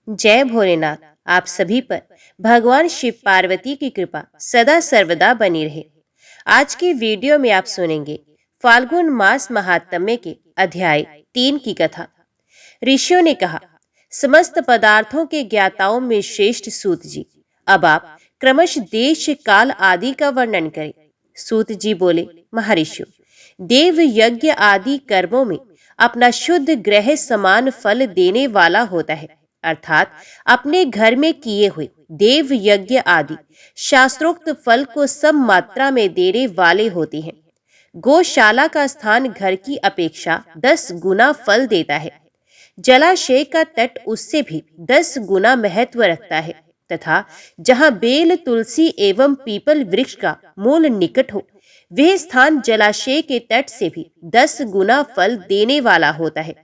जय भोलेनाथ। आप सभी पर भगवान शिव पार्वती की कृपा सदा सर्वदा बनी रहे। आज की वीडियो में आप सुनेंगे फाल्गुन मास महात्म्य के अध्याय 3 की कथा। ऋषियों ने कहा, समस्त पदार्थों के ज्ञाताओं में श्रेष्ठ सूत जी, अब आप क्रमश देश काल आदि का वर्णन करें। सूत जी बोले, महर्षियों, देव यज्ञ आदि कर्मों में अपना शुद्ध ग्रह समान फल देने वाला होता है, अर्थात अपने घर में किए हुए देव यज्ञ आदि शास्त्रोक्त फल को सम मात्रा में देने वाले होते हैं। गौशाला का स्थान घर की अपेक्षा 10 गुना फल देता है। जलाशय का तट उससे भी 10 गुना महत्व रखता है तथा जहाँ बेल, तुलसी एवं पीपल वृक्ष का मूल निकट हो, वह स्थान जलाशय के तट से भी 10 गुना फल देने वाला होता है।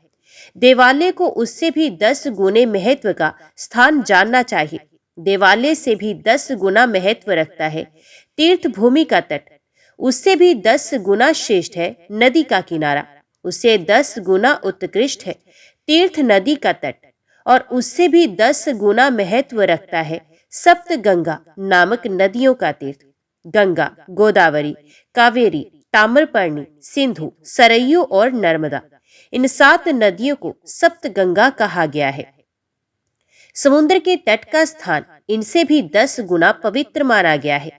देवालय को उससे भी 10 गुने महत्व का स्थान जानना चाहिए। देवालय से भी 10 गुना महत्व रखता है तीर्थ भूमि का तट। उससे भी 10 गुना श्रेष्ठ है नदी का किनारा। उससे 10 गुना उत्कृष्ट है तीर्थ नदी का तट। और उससे भी 10 गुना महत्व रखता है सप्त गंगा नामक नदियों का तीर्थ। गंगा, गोदावरी, कावेरी, ताम्रपर्णी, सिंधु, सरयू और नर्मदा, इन 7 नदियों को सप्त गंगा कहा गया है। समुद्र के तट का स्थान इनसे भी 10 गुना पवित्र माना गया है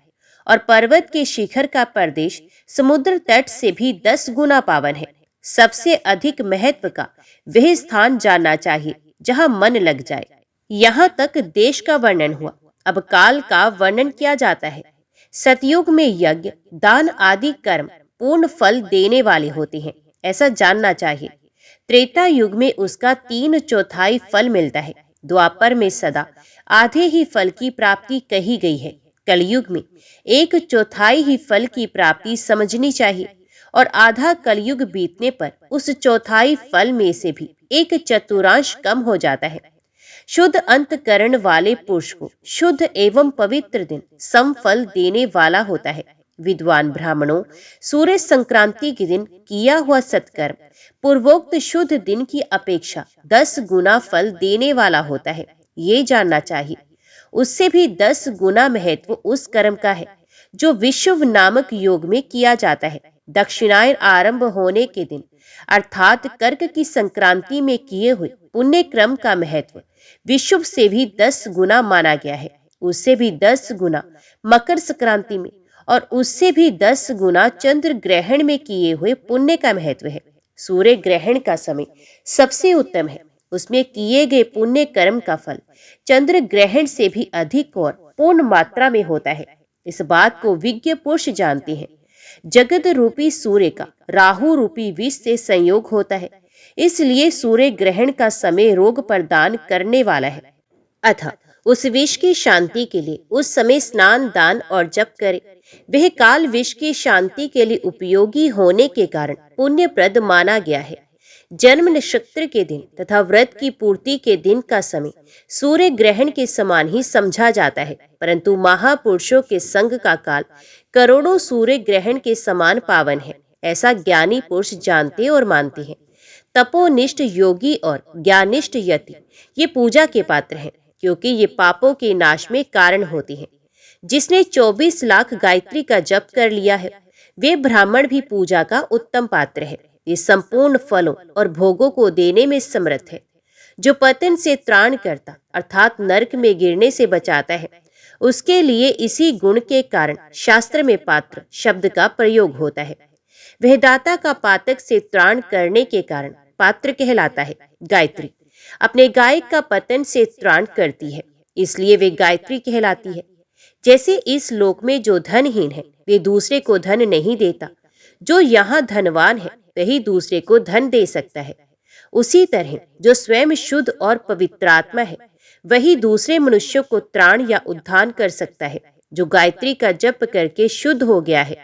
और पर्वत के शिखर का प्रदेश समुद्र तट से भी 10 गुना पावन है। सबसे अधिक महत्व का वह स्थान जानना चाहिए जहां मन लग जाए। यहाँ तक देश का वर्णन हुआ। अब काल का वर्णन किया जाता है। सतयुग में यज्ञ, दान आदि कर्म पूर्ण फल देने वाले होते हैं, ऐसा जानना चाहिए। त्रेता युग में उसका 3/4 फल मिलता है। द्वापर में सदा आधे ही फल की प्राप्ति कही गई है। कलयुग में 1/4 ही फल की प्राप्ति समझनी चाहिए और आधा कलयुग बीतने पर उस चौथाई फल में से भी 1/4 कम हो जाता है। शुद्ध अंतकरण वाले पुरुष को शुद्ध एवं पवित्र दिन सम फल देने वाला होता है। विद्वान ब्राह्मणों, सूर्य संक्रांति के दिन किया हुआ सत्कर्म पूर्वोक्त शुद्ध दिन की अपेक्षा 10 गुना फल देने वाला होता है, ये जानना चाहिए। उससे भी 10 गुना महत्व उस कर्म का है जो विषुव नामक योग में किया जाता है। दक्षिणायन आरंभ होने के दिन अर्थात कर्क की संक्रांति में किए हुए पुण्य क्रम का महत्व विषुव से भी 10 गुना माना गया है। उससे भी 10 गुना मकर संक्रांति में और उससे भी 10 गुना चंद्र ग्रहण में किए हुए पुण्य का महत्व है। सूर्य ग्रहण का समय सबसे उत्तम है। उसमें किए गए पुण्य कर्म का फल चंद्र ग्रहण से भी अधिक और पूर्ण मात्रा में होता है। इस बात को विज्ञ पुरुष जानते हैं। जगत रूपी सूर्य का राहु रूपी विष से संयोग होता है, इसलिए सूर्य ग्रहण का समय रोग प्रदान करने वाला है। अतः उस विष की शांति के लिए उस समय स्नान, दान और जप करे। वह काल विष की शांति के लिए उपयोगी होने के कारण पुण्यप्रद माना गया है। जन्म नक्षत्र के दिन तथा व्रत की पूर्ति के दिन का समय सूर्य ग्रहण के समान ही समझा जाता है, परंतु महापुरुषों के संग का काल करोड़ों सूर्य ग्रहण के समान पावन है, ऐसा ज्ञानी पुरुष जानते और मानते हैं। तपोनिष्ठ योगी और ज्ञानिष्ठ यति ये पूजा के पात्र हैं, क्योंकि ये पापों के नाश में कारण होते हैं। जिसने 24 लाख गायत्री का जप कर लिया है, वे ब्राह्मण भी पूजा का उत्तम पात्र है। ये संपूर्ण फलों और भोगों को देने में समर्थ है। जो पतन से त्राण करता अर्थात नरक में गिरने से बचाता है, उसके लिए इसी गुण के कारण शास्त्र में पात्र शब्द का प्रयोग होता है। वह दाता का पातक से त्राण करने के कारण पात्र कहलाता है। गायत्री अपने गायक का पतन से त्राण करती है, इसलिए वे गायत्री कहलाती है। जैसे इस लोक में जो धनहीन है वे दूसरे को धन नहीं देता, जो यहाँ धनवान है वही दूसरे को धन दे सकता है। उसी तरह जो स्वयं शुद्ध और पवित्रात्मा है वही दूसरे मनुष्यों को त्राण या उद्धान कर सकता है। जो गायत्री का जप करके शुद्ध हो गया है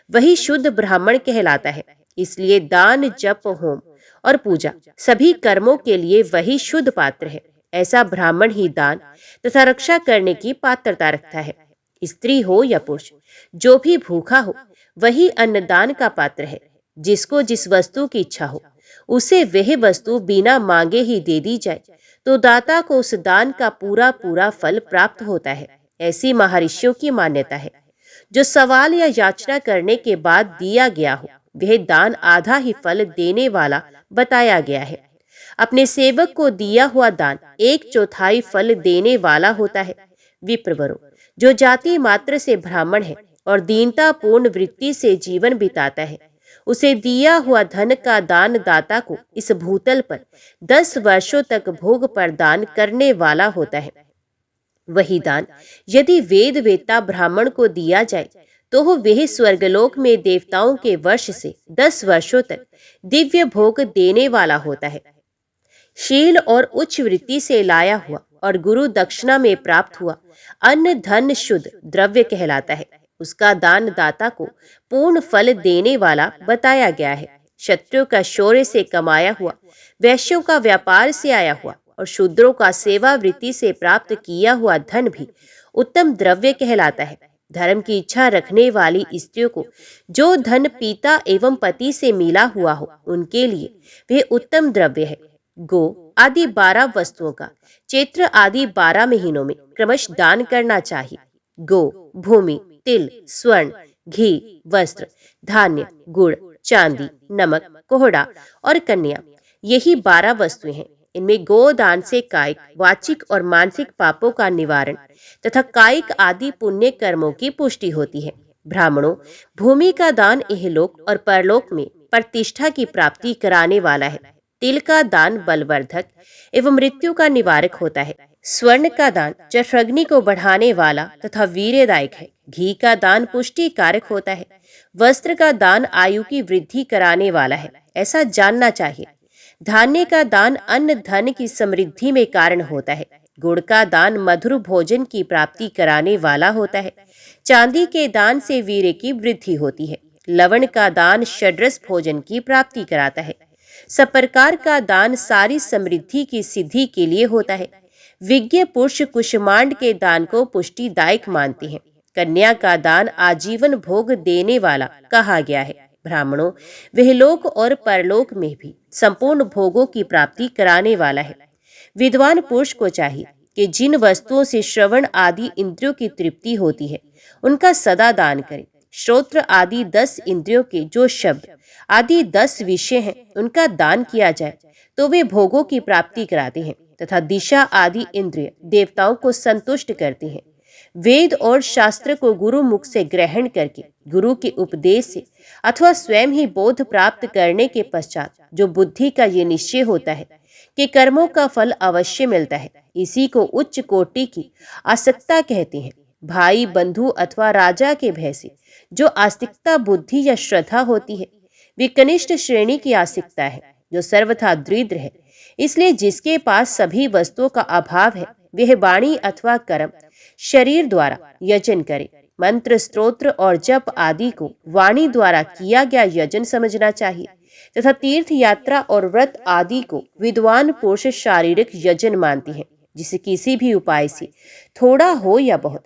वही शुद्ध ब्राह्मण कहलाता है। इसलिए दान, जप, होम और पूजा सभी कर्मों के लिए वही शुद्ध पात्र है। ऐसा ब्राह्मण ही दान तथा रक्षा करने की पात्रता रखता है। स्त्री हो या पुरुष, जो भी भूखा हो वही अन्नदान का पात्र है। जिसको जिस वस्तु की इच्छा हो उसे वह वस्तु बिना मांगे ही दे दी जाए तो दाता को उस दान का पूरा पूरा फल प्राप्त होता है। ऐसी महर्षियों की मान्यता है। जो सवाल या याचना करने के बाद दिया गया हो, वह दान आधा ही फल देने वाला बताया गया है। अपने सेवक को दिया हुआ दान 1/4 फल देने वाला होता है। विप्रवरो, जो जाति मात्र से ब्राह्मण है और दीनतापूर्ण वृत्ति से जीवन बिताता है, उसे दिया हुआ धन का दान दाता को इस भूतल पर 10 वर्षों तक भोग प्रदान करने वाला होता है। वही दान यदि वेद वेत्ता ब्राह्मण को दिया जाए तो वह स्वर्गलोक में देवताओं के वर्ष से 10 वर्षों तक दिव्य भोग देने वाला होता है। शील और उच्च वृत्ति से लाया हुआ और गुरु दक्षिणा में प्राप्त हुआ अन्न धन शुद्ध द्रव्य कहलाता है। उसका दान दाता को पूर्ण फल देने वाला बताया गया है। क्षत्रियों का शौर्य से कमाया हुआ, वैश्यों का व्यापार से आया हुआ और शूद्रों का सेवा वृत्ति से प्राप्त किया हुआ धन भी उत्तम द्रव्य कहलाता है। धर्म की इच्छा रखने वाली स्त्रियों को जो धन पिता एवं पति से मिला हुआ हो, उनके लिए वह उत्तम द्रव्य है। गो आदि 12 वस्तुओं का चैत्र आदि 12 महीनों में क्रमश दान करना चाहिए। गो, भूमि, तिल, स्वर्ण, घी, वस्त्र, धान्य, गुड़, चांदी, नमक, कोहड़ा और कन्या, यही 12 वस्तुएं हैं। इनमें गोदान से कायिक, वाचिक और मानसिक पापों का निवारण तथा कायिक आदि पुण्य कर्मों की पुष्टि होती है। ब्राह्मणों, भूमि का दान इहलोक और परलोक में प्रतिष्ठा की प्राप्ति कराने वाला है। तिल का दान बलवर्धक एवं मृत्यु का निवारक होता है। स्वर्ण का दान जठराग्नि को बढ़ाने वाला तथा वीर्यदायक है। घी का दान पुष्टि कारक होता है। वस्त्र का दान आयु की वृद्धि कराने वाला है, ऐसा जानना चाहिए। धान्य का दान अन्न धन की समृद्धि में कारण होता है। गुड़ का दान मधुर भोजन की प्राप्ति कराने वाला होता है। चांदी के दान से वीर्य की वृद्धि होती है। लवण का दान षड्रस भोजन की प्राप्ति कराता है। सब प्रकार का दान सारी समृद्धि की सिद्धि के लिए होता है। विज्ञ पुरुष कुष्मांड के दान को पुष्टिदायक मानते हैं। कन्या का दान आजीवन भोग देने वाला कहा गया है। ब्राह्मणों, वह लोक और परलोक में भी संपूर्ण भोगों की प्राप्ति कराने वाला है। विद्वान पुरुष को चाहिए कि जिन वस्तुओं से श्रवण आदि इंद्रियों की तृप्ति होती है, उनका सदा दान करे। श्रोत्र आदि 10 इंद्रियों के जो शब्द आदि 10 विषय हैं, उनका दान किया जाए तो वे भोगों की प्राप्ति कराते हैं तथा दिशा आदि इंद्रिय देवताओं को संतुष्ट करते हैं। वेद और शास्त्र को गुरु मुख से ग्रहण करके, गुरु के उपदेश से अथवा स्वयं ही बोध प्राप्त करने के पश्चात जो बुद्धि का ये निश्चय होता है कि कर्मों का फल अवश्य मिलता है, इसी को उच्च कोटि की आसक्ता कहते हैं। भाई, बंधु अथवा राजा के भय से जो आस्तिकता बुद्धि या श्रद्धा होती है, वे कनिष्ठ श्रेणी की आस्तिकता है जो सर्वथा दृढ़ है। इसलिए जिसके पास सभी वस्तुओं का अभाव है, वह वाणी अथवा कर्म शरीर द्वारा यजन करे। मंत्र, स्तोत्र और जप आदि को वाणी द्वारा किया गया यजन समझना चाहिए तथा तीर्थ यात्रा और व्रत आदि को विद्वान पुरुष शारीरिक यजन मानते हैं, जिसे किसी भी उपाय से थोड़ा हो या बहुत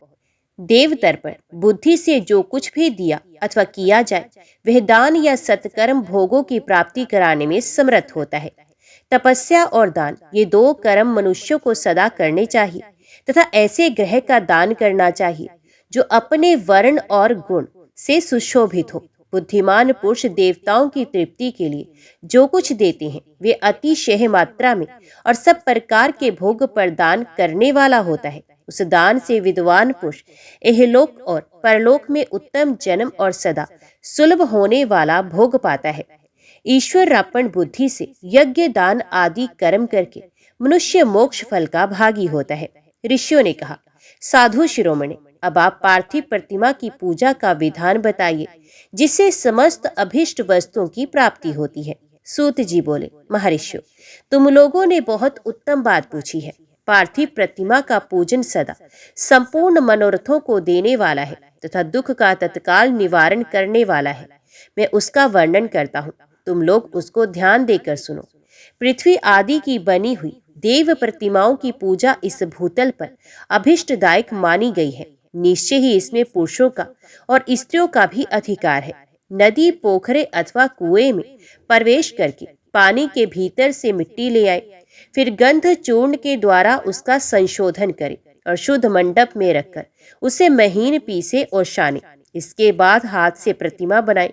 देव तर्पण बुद्धि से जो कुछ भी दिया अथवा किया जाए, वह दान या सत्कर्म भोगों की प्राप्ति कराने में समर्थ होता है। तपस्या और दान, ये 2 कर्म मनुष्यों को सदा करने चाहिए तथा ऐसे ग्रह का दान करना चाहिए जो अपने वर्ण और गुण से सुशोभित हो। बुद्धिमान पुरुष देवताओं की तृप्ति के लिए जो कुछ देते हैं, वे अतिशय मात्रा में और सब प्रकार के भोग प्रदान करने वाला होता है। उस दान से विद्वान पुरुष इहलोक और परलोक में उत्तम जन्म और सदा सुलभ होने वाला भोग पाता है। ईश्वरार्पण बुद्धि से यज्ञ दान आदि कर्म करके मनुष्य मोक्ष फल का भागी होता है। ऋषियों ने कहा, साधु शिरोमणि, अब आप पार्थिव प्रतिमा की पूजा का विधान बताइए जिससे समस्त अभिष्ट वस्तुओं की प्राप्ति होती है। सूत जी बोले, महर्षियों, तुम लोगों ने बहुत उत्तम बात पूछी है। पार्थिव प्रतिमा का पूजन सदा संपूर्ण मनोरथों को देने वाला है तथा दुख का तत्काल निवारण करने वाला है। मैं उसका वर्णन करता हूँ, तुम लोग उसको ध्यान देकर सुनो। पृथ्वी आदि की बनी हुई देव प्रतिमाओं की पूजा इस भूतल पर अभिष्टदायक मानी गई है। निश्चय ही इसमें पुरुषों का और स्त्रियों का भी अधिकार है। नदी, पोखरे अथवा कुएं में प्रवेश करके पानी के भीतर से मिट्टी ले आए, फिर गंध चूर्ण के द्वारा उसका संशोधन करें और शुद्ध मंडप में रखकर उसे महीन पीसे और छाने। इसके बाद हाथ से प्रतिमा बनाएं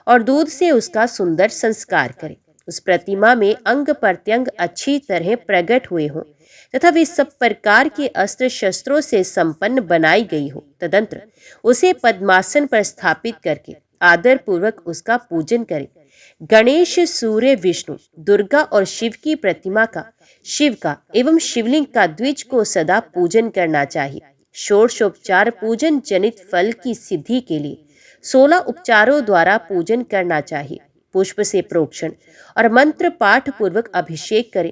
और दूध से उसका सुंदर संस्कार करें। उस प्रतिमा में अंग प्रत्यंग अच्छी तरह प्रकट हुए हों तथा वे सब प्रकार के अस्त्र शस्त्रों से संपन्न बनाई गई हो। तदंतर उसे पद्मासन पर स्थापित करके आदर पूर्वक उसका पूजन करें। गणेश, सूर्य, विष्णु, दुर्गा और शिव की प्रतिमा का, शिव का एवं शिवलिंग का द्विज को सदा पूजन करना चाहिए। षोडशोपचार पूजन जनित फल की सिद्धि के लिए 16 उपचारों द्वारा पूजन करना चाहिए। पुष्प से प्रोक्षण और मंत्र पाठ पूर्वक अभिषेक करें।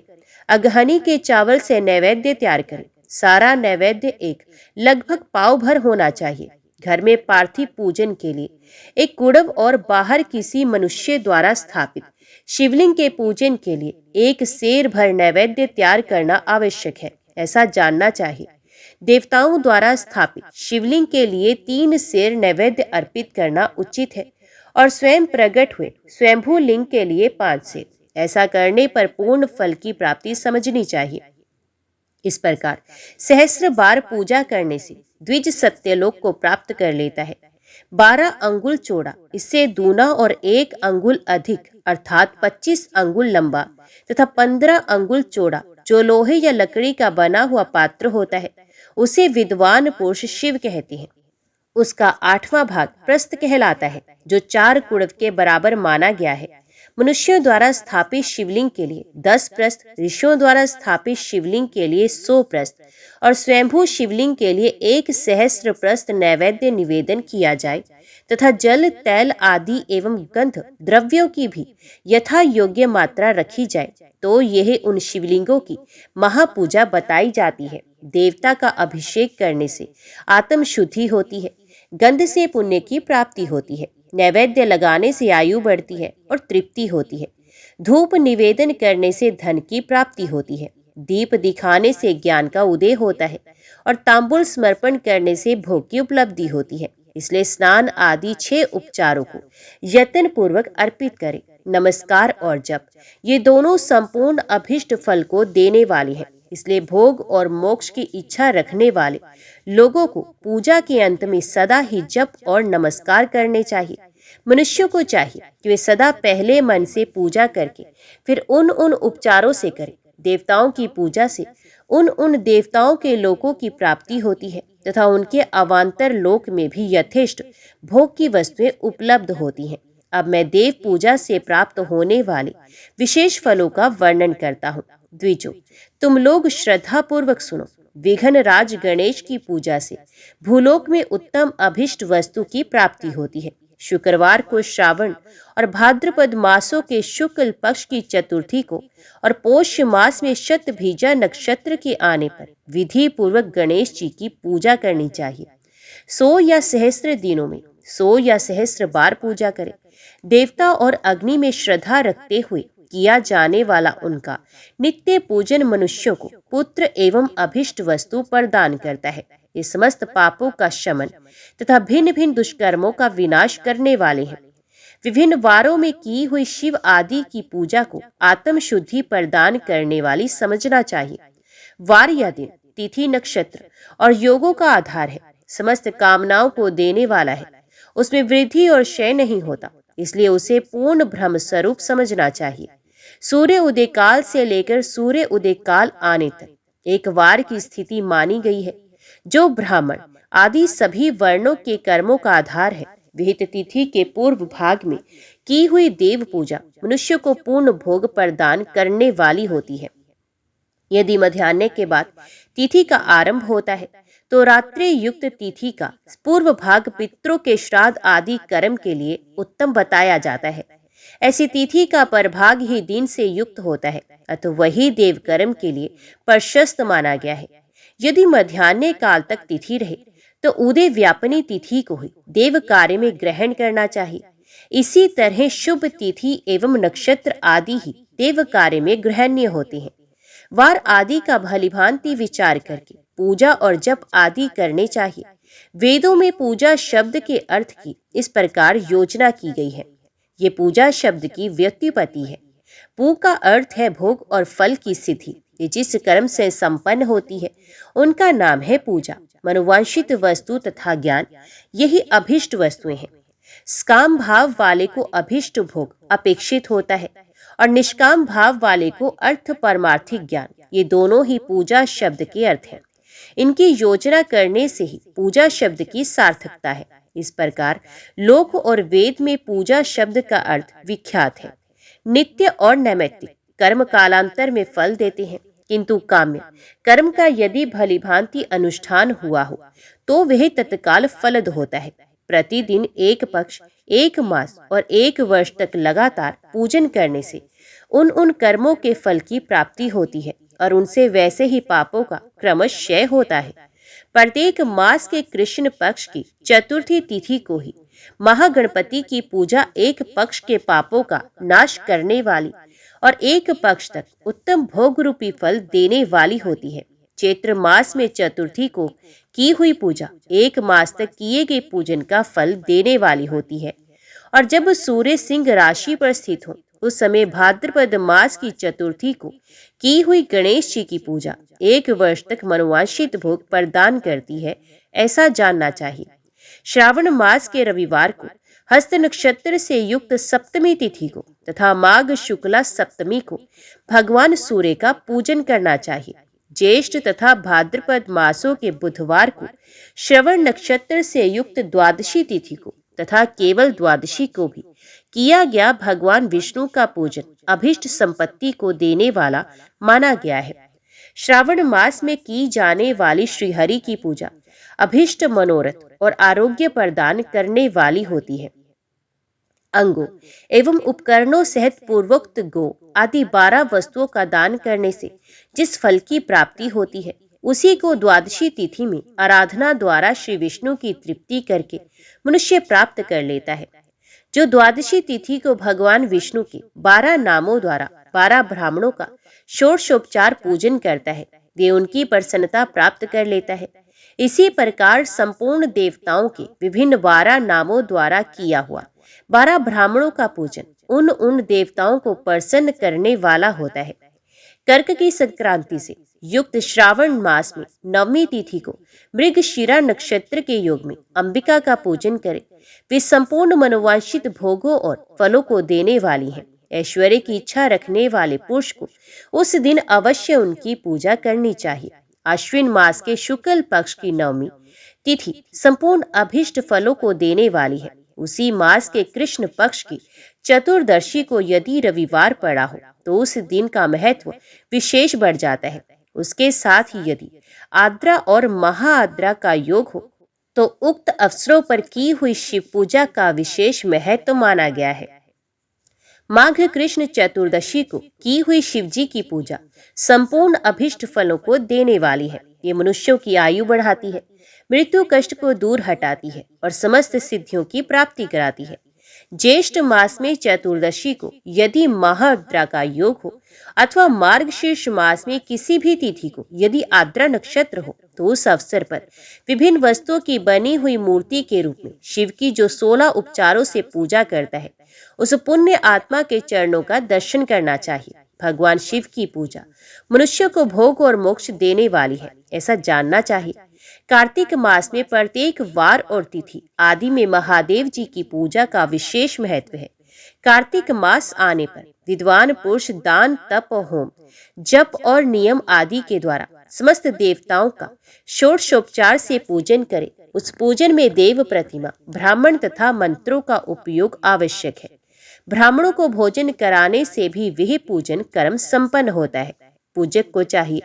अगहनी के चावल से नैवेद्य तैयार करें। सारा नैवेद्य एक लगभग पाव भर होना चाहिए। घर में पार्थिव पूजन के लिए एक कुड़व और बाहर किसी मनुष्य द्वारा स्थापित शिवलिंग के पूजन के लिए एक सेर भर नैवेद्य तैयार करना आवश्यक है, ऐसा जानना चाहिए। देवताओं द्वारा स्थापित शिवलिंग के लिए 3 सेर नैवेद्य अर्पित करना उचित है और स्वयं प्रकट हुए स्वयंभू लिंग के लिए 5 सेर। ऐसा करने पर पूर्ण फल की प्राप्ति समझनी चाहिए। इस प्रकार सहस्र बार पूजा करने से द्विज सत्यलोक को प्राप्त कर लेता है। 12 अंगुल चौड़ा, इससे दूना और 1 अंगुल अधिक अर्थात 25 अंगुल लंबा तथा 15 अंगुल चौड़ा जो लोहे या लकड़ी का बना हुआ पात्र होता है उसे विद्वान पुरुष शिव कहते हैं। उसका 8वां भाग प्रस्थ कहलाता है जो 4 कुड़व के बराबर माना गया है। मनुष्यों द्वारा स्थापित शिवलिंग के लिए 10 प्रस्थ, ऋषियों द्वारा स्थापित शिवलिंग के लिए 100 प्रस्थ और स्वयंभू शिवलिंग के लिए 1 सहस्र प्रस्थ नैवेद्य निवेदन किया जाए तथा जल, तैल आदि एवं गंध द्रव्यों की भी यथा योग्य मात्रा रखी जाए तो यह उन शिवलिंगों की महापूजा बताई जाती है। देवता का अभिषेक करने से आत्म शुद्धि होती है, गंध से पुण्य की प्राप्ति होती है, नैवेद्य लगाने से आयु बढ़ती है और तृप्ति होती है, धूप निवेदन करने से धन की प्राप्ति होती है, दीप दिखाने से ज्ञान का उदय होता है और तांबुल समर्पण करने से भोग की उपलब्धि होती है। इसलिए स्नान आदि 6 उपचारों को यत्न पूर्वक अर्पित करें। नमस्कार और जप ये दोनों संपूर्ण अभिष्ट फल को देने वाले हैं। इसलिए भोग और मोक्ष की इच्छा रखने वाले लोगों को पूजा के अंत में सदा ही जप और नमस्कार करने चाहिए। मनुष्यों को चाहिए कि वे सदा पहले मन से पूजा करके फिर उन उपचारों से करें। देवताओं की पूजा से उन देवताओं के लोकों की प्राप्ति होती है तथा उनके अवान्तर लोक में भी यथेष्ट भोग की वस्तुएं उपलब्ध होती हैं। अब मैं देव पूजा से प्राप्त होने वाले विशेष फलों का वर्णन करता हूँ। द्विजों, तुम लोग श्रद्धा पूर्वक सुनो। विघ्न राज गणेश की पूजा से भूलोक में उत्तम अभिष्ट वस्तु की प्राप्ति होती है। शुक्रवार को श्रावण और भाद्रपद मासों के शुक्ल पक्ष की चतुर्थी को और पोष मास में शतभिजा नक्षत्र के आने पर विधि पूर्वक गणेश जी की पूजा करनी चाहिए। 100 या सहस्त्र दिनों में 100 या सहस्त्र बार पूजा करें। देवता और अग्नि में श्रद्धा रखते हुए किया जाने वाला उनका नित्य पूजन मनुष्यों को पुत्र एवं अभिष्ट वस्तु प्रदान करता है। ये समस्त पापों का शमन तथा भिन्न भिन्न दुष्कर्मों का विनाश करने वाले हैं। विभिन्न वारों में की हुई शिव आदि की पूजा को आत्म शुद्धि प्रदान करने वाली समझना चाहिए। वार या दिन, तिथि, नक्षत्र और योगों का आधार है, समस्त कामनाओं को देने वाला है। उसमें वृद्धि और क्षय नहीं होता, इसलिए उसे पूर्ण ब्रह्म स्वरूप समझना चाहिए। सूर्य उदय काल से लेकर सूर्य उदय काल आने तक एक वार की स्थिति मानी गई है जो ब्राह्मण आदि सभी वर्णों के कर्मों का आधार है। विहित तिथि के पूर्व भाग में की हुई देव पूजा मनुष्य को पूर्ण भोग प्रदान करने वाली होती है। यदि मध्याह्न के बाद तिथि का आरंभ होता है तो रात्रि युक्त तिथि का पूर्व भाग पितरों के श्राद्ध आदि कर्म के लिए उत्तम बताया जाता है। ऐसी तिथि का परभाग ही दिन से युक्त होता है, अतः वही देव कर्म के लिए प्रशस्त माना गया है। यदि मध्याह्न काल तक तिथि रहे तो उदय व्यापनी तिथि को ही देव कार्य में ग्रहण करना चाहिए। इसी तरह शुभ तिथि एवं नक्षत्र आदि ही देव कार्य में ग्रहणीय होते हैं। वार आदि का भलीभांति विचार करके पूजा और जप आदि करने चाहिए। वेदों में पूजा शब्द के अर्थ की इस प्रकार योजना की गई है। ये पूजा शब्द की व्युत्पत्ति है। पू का अर्थ है भोग और फल की सिद्धि। ये जिस कर्म से संपन्न होती है उनका नाम है पूजा। मनोवांछित वस्तु तथा ज्ञान, यही अभिष्ट वस्तुएं हैं। स्काम भाव वाले को अभिष्ट भोग अपेक्षित होता है और निष्काम भाव वाले को अर्थ परमार्थिक ज्ञान, ये दोनों ही पूजा शब्द के अर्थ हैं। इनकी योजना करने से ही पूजा शब्द की सार्थकता है। इस प्रकार लोक और वेद में पूजा शब्द का अर्थ विख्यात है। नित्य और नैमित्तिक कर्म कालांतर में फल देते हैं, किंतु काम्य कर्म का यदि भलीभांति अनुष्ठान हुआ हो तो वह तत्काल फलद होता है। प्रतिदिन एक पक्ष, एक मास और एक वर्ष तक लगातार पूजन करने से उन कर्मों के फल की प्राप्ति होती है और उनसे वैसे ही पापों का क्रमशः क्षय होता है। प्रत्येक मास के कृष्ण पक्ष की चतुर्थी तिथि को ही महागणपति की पूजा एक पक्ष के पापों का नाश करने वाली और एक पक्ष तक उत्तम भोग रूपी फल देने वाली होती है। चैत्र मास में चतुर्थी को की हुई पूजा एक मास तक किए गए पूजन का फल देने वाली होती है और जब सूर्य सिंह राशि पर स्थित हो उस समय भाद्रपद मास की चतुर्थी को की हुई गणेश जी की पूजा एक वर्ष तक मनोवांछित भोग प्रदान करती है, ऐसा जानना चाहिए। श्रावण मास के रविवार को हस्त नक्षत्र से युक्त सप्तमी तिथि को तथा माघ शुक्ला सप्तमी को भगवान सूर्य का पूजन करना चाहिए। ज्येष्ठ तथा भाद्रपद मासों के बुधवार को श्रवण नक्षत्र से युक्त द्वादशी तिथि को तथा केवल द्वादशी को भी किया गया भगवान विष्णु का पूजन अभिष्ट संपत्ति को देने वाला माना गया है। श्रावण मास में की जाने वाली श्रीहरि की पूजा अभिष्ट मनोरथ और आरोग्य प्रदान करने वाली होती है। अंगों एवं उपकरणों सहित पूर्वोक्त गो आदि 12 वस्तुओं का दान करने से जिस फल की प्राप्ति होती है उसी को द्वादशी तिथि में आराधना द्वारा श्री विष्णु की तृप्ति करके मनुष्य प्राप्त कर लेता है। जो द्वादशी तिथि को भगवान विष्णु के 12 नामों द्वारा 12 ब्राह्मणों का षोडशोपचार पूजन करता है वे उनकी प्रसन्नता प्राप्त कर लेता है। इसी प्रकार संपूर्ण देवताओं के विभिन्न 12 नामों द्वारा किया हुआ 12 ब्राह्मणों का पूजन उन देवताओं को प्रसन्न करने वाला होता है। कर्क की संक्रांति से युक्त श्रावण मास में नवमी तिथि को मृगशिरा नक्षत्र के योग में अंबिका का पूजन करें। वे संपूर्ण मनोवांछित भोगों और फलों को देने वाली हैं। ऐश्वर्य की इच्छा रखने वाले पुरुष को उस दिन अवश्य उनकी पूजा करनी चाहिए। आश्विन मास के शुक्ल पक्ष की नवमी तिथि संपूर्ण अभिष्ट फलों को देने वाली है। उसी मास के कृष्ण पक्ष की चतुर्दशी को यदि रविवार पड़ा हो तो उस दिन का महत्व विशेष बढ़ जाता है। उसके साथ ही यदि आद्रा और महाआद्रा का योग हो तो उक्त अवसरों पर की हुई शिव पूजा का विशेष महत्व माना गया है। माघ कृष्ण चतुर्दशी को की हुई शिवजी की पूजा संपूर्ण अभिष्ट फलों को देने वाली है। ये मनुष्यों की आयु बढ़ाती है, मृत्यु कष्ट को दूर हटाती है और समस्त सिद्धियों की प्राप्ति कराती है। ज्येष्ठ मास में चतुर्दशी को यदि महाआद्रा का योग हो अथवा मार्गशीर्ष मास में किसी भी तिथि को यदि आद्रा नक्षत्र हो तो उस अवसर पर विभिन्न वस्तुओं की बनी हुई मूर्ति के रूप में शिव की जो 16 उपचारों से पूजा करता है उस पुण्य आत्मा के चरणों का दर्शन करना चाहिए। भगवान शिव की पूजा मनुष्य को भोग और मोक्ष देने वाली है, ऐसा जानना चाहिए। कार्तिक मास में प्रत्येक वार और तिथि आदि में महादेव जी की पूजा का विशेष महत्व है। कार्तिक मास आने पर विद्वान पुरुष दान, तप, होम, जप और नियम आदि के द्वारा समस्त देवताओं का षोडशोपचार से पूजन करे। उस पूजन में देव प्रतिमा, ब्राह्मण तथा मंत्रों का उपयोग आवश्यक है। ब्राह्मणों को भोजन कराने से भी वह पूजन कर्म संपन्न होता है। पूजक को चाहिए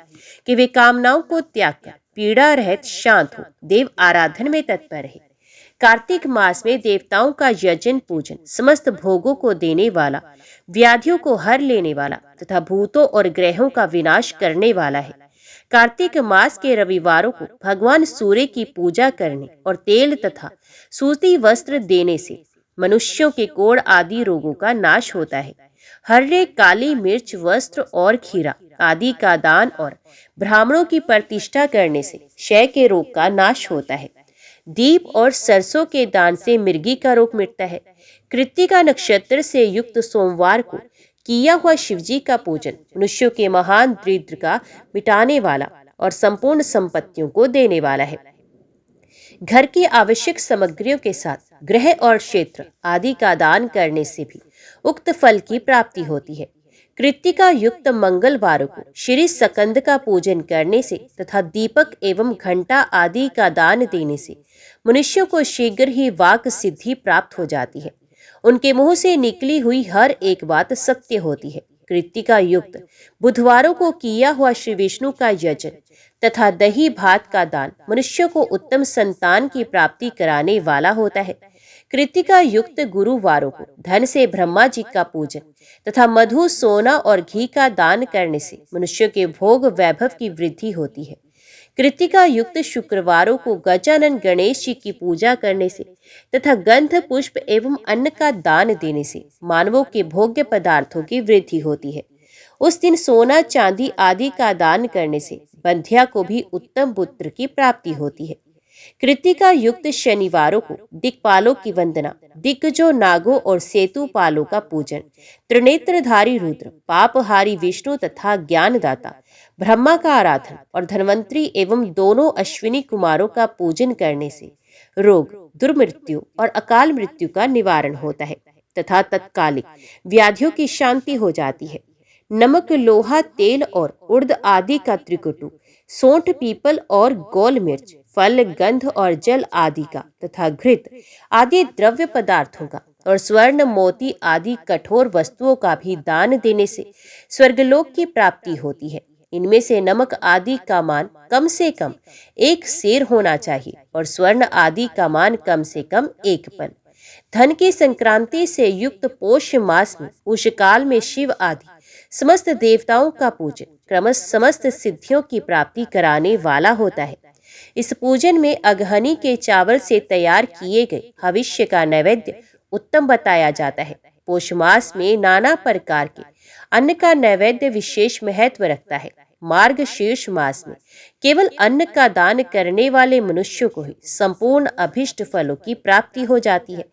कि वे कामनाओं को त्याग कर पीड़ा रहित शांत हो, देव आराधन में तत्पर रहे। कार्तिक मास में देवताओं का यजन पूजन समस्त भोगों को देने वाला, व्याधियों को हर लेने वाला तथा भूतों और ग्रहों का विनाश करने वाला है। कार्तिक मास के रविवारों को भगवान सूर्य की पूजा करने और तेल तथा सूती वस्त्र देने से मनुष्यों के कोढ़ आदि रोगों का नाश होता है। हर्रे, काली मिर्च, वस्त्र और खीरा आदि का दान और ब्राह्मणों की प्रतिष्ठा करने से क्षय के रोग का नाश होता है। दीप और सरसों के दान से मिर्गी का रोग मिटता है। कृत्तिका नक्षत्र से युक्त सोमवार को किया हुआ शिवजी का पूजन मनुष्यों के महान दरिद्र का मिटाने वाला और संपूर्ण संपत्तियों को देने वाला है। घर की आवश्यक सामग्रियों के साथ गृह और क्षेत्र आदि का दान करने से भी उक्त फल की प्राप्ति होती है। कृत्तिका युक्त मंगलवारों को श्री सकंद का पूजन करने से तथा दीपक एवं घंटा आदि का दान देने से मनुष्यों को शीघ्र ही वाक सिद्धि प्राप्त हो जाती है। उनके मुंह से निकली हुई हर एक बात सत्य होती है। कृत्तिका युक्त बुधवारों को किया हुआ श्री विष्णु का यजन तथा दही भात का दान मनुष्यों को उत्तम संतान की प्राप्ति कराने वाला होता है। कृत्तिका युक्त गुरुवारों को धन से ब्रह्मा जी का पूजन तथा मधु, सोना और घी का दान करने से मनुष्यों के भोग वैभव की वृद्धि होती है। कृत्तिका युक्त शुक्रवारों को गजानन गणेश जी की पूजा करने से तथा गंध, पुष्प एवं अन्न का दान देने से मानवों के भोग्य पदार्थों की वृद्धि होती है। उस दिन सोना, चांदी आदि का दान करने से बंध्या को भी उत्तम पुत्र की प्राप्ति होती है। कृत्तिका युक्त शनिवारों को दिक्पालों की वंदना, दिग्गजों, नागों और सेतुपालों का पूजन, त्रिनेत्रधारी रुद्र, पापहारी विष्णु तथा ज्ञानदाता ब्रह्मा का आराधन और धन्वंतरी एवं दोनों अश्विनी कुमारों का पूजन करने से रोग, दुर्मृत्यु और अकाल मृत्यु का निवारण होता है तथा तत्कालिक व्याधियों की शांति हो जाती है। नमक, लोहा, तेल और उर्द आदि का त्रिकुटु, सोंठ, पीपल और गोल मिर्च, फल, गंध और जल आदि का तथा घृत आदि द्रव्य पदार्थों का और स्वर्ण, मोती आदि कठोर वस्तुओं का भी दान देने से स्वर्गलोक की प्राप्ति होती है। इनमें से नमक आदि का मान कम से कम 1 सेर होना चाहिए और स्वर्ण आदि का मान कम से कम 1 पल। धन की संक्रांति से युक्त पोष मास में उषकाल में शिव आदि समस्त देवताओं का पूजन क्रमश समस्त सिद्धियों की प्राप्ति कराने वाला होता है। इस पूजन में अगहनी के चावल से तैयार किए गए भविष्य का नैवेद्य उत्तम बताया जाता है। पोष मास में नाना प्रकार के अन्न का नैवेद्य विशेष महत्व रखता है। मार्गशीर्ष मास में केवल अन्न का दान करने वाले मनुष्यों को ही संपूर्ण अभिष्ट फलों की प्राप्ति हो जाती है।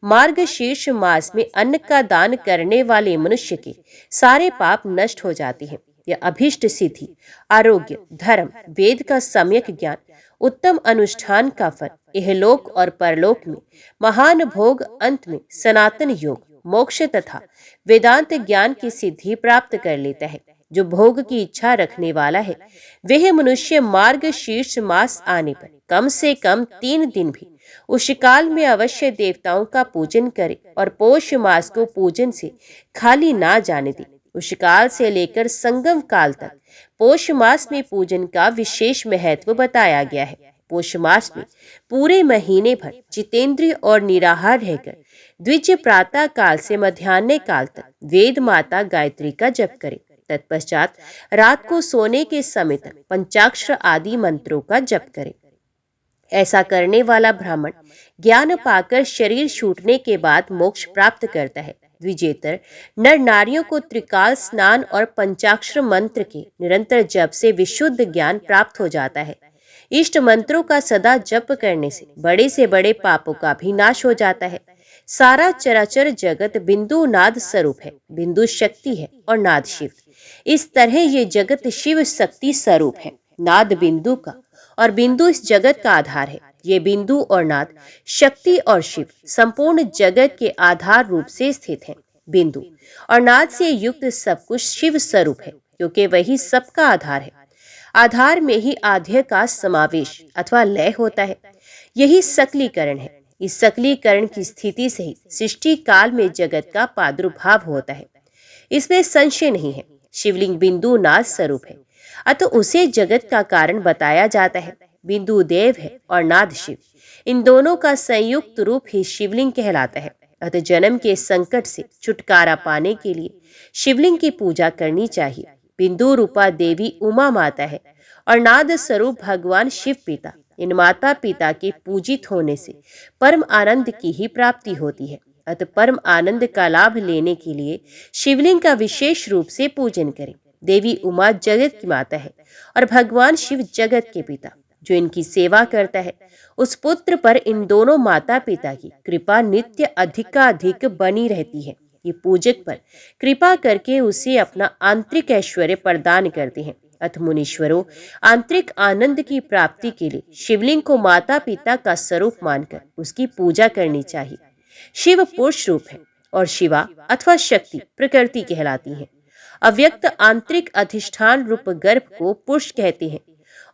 मार्गशीर्ष मास में अन्न का दान करने वाले मनुष्य के सारे पाप नष्ट हो जाते हैं। यह अभिष्ट सिद्धि, आरोग्य, धर्म, वेद का सम्यक ज्ञान, उत्तम अनुष्ठान का फल, इहलोक और परलोक में महान भोग, अंत में सनातन योग, मोक्ष तथा वेदांत ज्ञान की सिद्धि प्राप्त कर लेता है। जो भोग की इच्छा रखने वाला है वह मनुष्य मार्गशीर्ष मास आने पर कम से कम 3 दिन भी उषकाल में अवश्य देवताओं का पूजन करे और पोष मास को पूजन से खाली ना जाने दे। उषकाल से लेकर संगम काल तक पोष मास में पूजन का विशेष महत्व बताया गया है। पोष मास में पूरे महीने भर जितेंद्रिय और निराहार रहकर द्विज प्रातः काल से मध्याह्न काल तक वेद माता गायत्री का जप करें। तत्पश्चात रात को सोने के समय तक पंचाक्षर आदि मंत्रों का जप करें। ऐसा करने वाला ब्राह्मण ज्ञान पाकर शरीर छूटने के बाद मोक्ष प्राप्त करता है। द्विजेतर नर नारियों को त्रिकाल स्नान और पंचाक्षर मंत्र के निरंतर जप से विशुद्ध ज्ञान प्राप्त हो जाता है। इष्ट मंत्रों का सदा जप करने से बड़े पापों का भी नाश हो जाता है। सारा चराचर जगत बिंदु नाद स्वरूप है। बिंदु शक्ति है और नाद शिव। इस तरह ये जगत शिव शक्ति स्वरूप है। नाद बिंदु का और बिंदु इस जगत का आधार है। ये बिंदु और नाद, शक्ति और शिव संपूर्ण जगत के आधार रूप से स्थित हैं। बिंदु और नाद से युक्त सब कुछ शिव स्वरूप है, क्योंकि वही सबका आधार है। आधार में ही आद्य का समावेश अथवा लय होता है। यही सकलीकरण है। इस सकलीकरण की स्थिति से ही सृष्टि काल में जगत का प्रादुर्भाव होता है। इसमें संशय नहीं है। शिवलिंग बिंदु नाद स्वरूप है, अतः उसे जगत का कारण बताया जाता है। बिंदु देव है और नाद शिव। इन दोनों का संयुक्त रूप ही शिवलिंग कहलाता है। अतः जन्म के संकट से छुटकारा पाने के लिए शिवलिंग की पूजा करनी चाहिए। बिंदु रूपा देवी उमा माता है और नाद स्वरूप भगवान शिव पिता। इन माता पिता के पूजित होने से परम आनंद की ही प्राप्ति होती है। अतः परम आनंद का लाभ लेने के लिए शिवलिंग का विशेष रूप से पूजन करें। देवी उमा जगत की माता है और भगवान शिव जगत के पिता। जो इनकी सेवा करता है उस पुत्र पर इन दोनों माता पिता की कृपा नित्य अधिकाधिक बनी रहती है। ये पूजक पर कृपा करके उसे अपना आंतरिक ऐश्वर्य प्रदान करते हैं। अथ मुनीश्वरों, आंतरिक आनंद की प्राप्ति के लिए शिवलिंग को माता पिता का स्वरूप मानकर उसकी पूजा करनी चाहिए। शिव पुरुष रूप है और शिवा अथवा शक्ति प्रकृति कहलाती है। अव्यक्त आंतरिक अधिष्ठान रूप गर्भ को पुरुष कहते हैं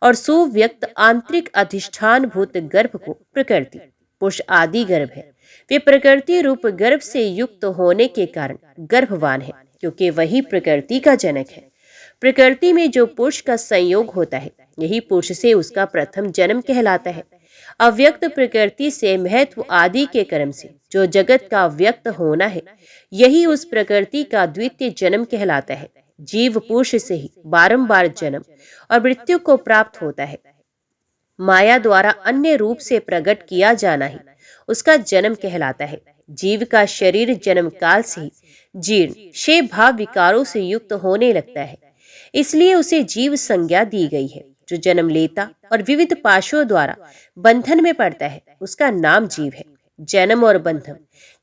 और सुव्यक्त आंतरिक अधिष्ठान भूत गर्भ को प्रकृति। पुरुष आदि गर्भ है। वे प्रकृति रूप गर्भ से युक्त होने के कारण गर्भवान है, क्योंकि वही प्रकृति का जनक है। प्रकृति में जो पुरुष का संयोग होता है, यही पुरुष से उसका प्रथम जन्म कहलाता है। अव्यक्त प्रकृति से महत्व आदि के कर्म से जो जगत का व्यक्त होना है, यही उस प्रकृति का द्वितीय जन्म कहलाता है। जीव पुरुष से ही बारंबार जन्म और मृत्यु को प्राप्त होता है। माया द्वारा अन्य रूप से प्रकट किया जाना ही उसका जन्म कहलाता है। जीव का शरीर जन्म काल से ही जीर्ण क्षय भाव विकारों से युक्त होने लगता है, इसलिए उसे जीव संज्ञा दी गई है। जो जन्म लेता और विविध पाशों द्वारा बंधन में पड़ता है, उसका नाम जीव है। जन्म और बंधन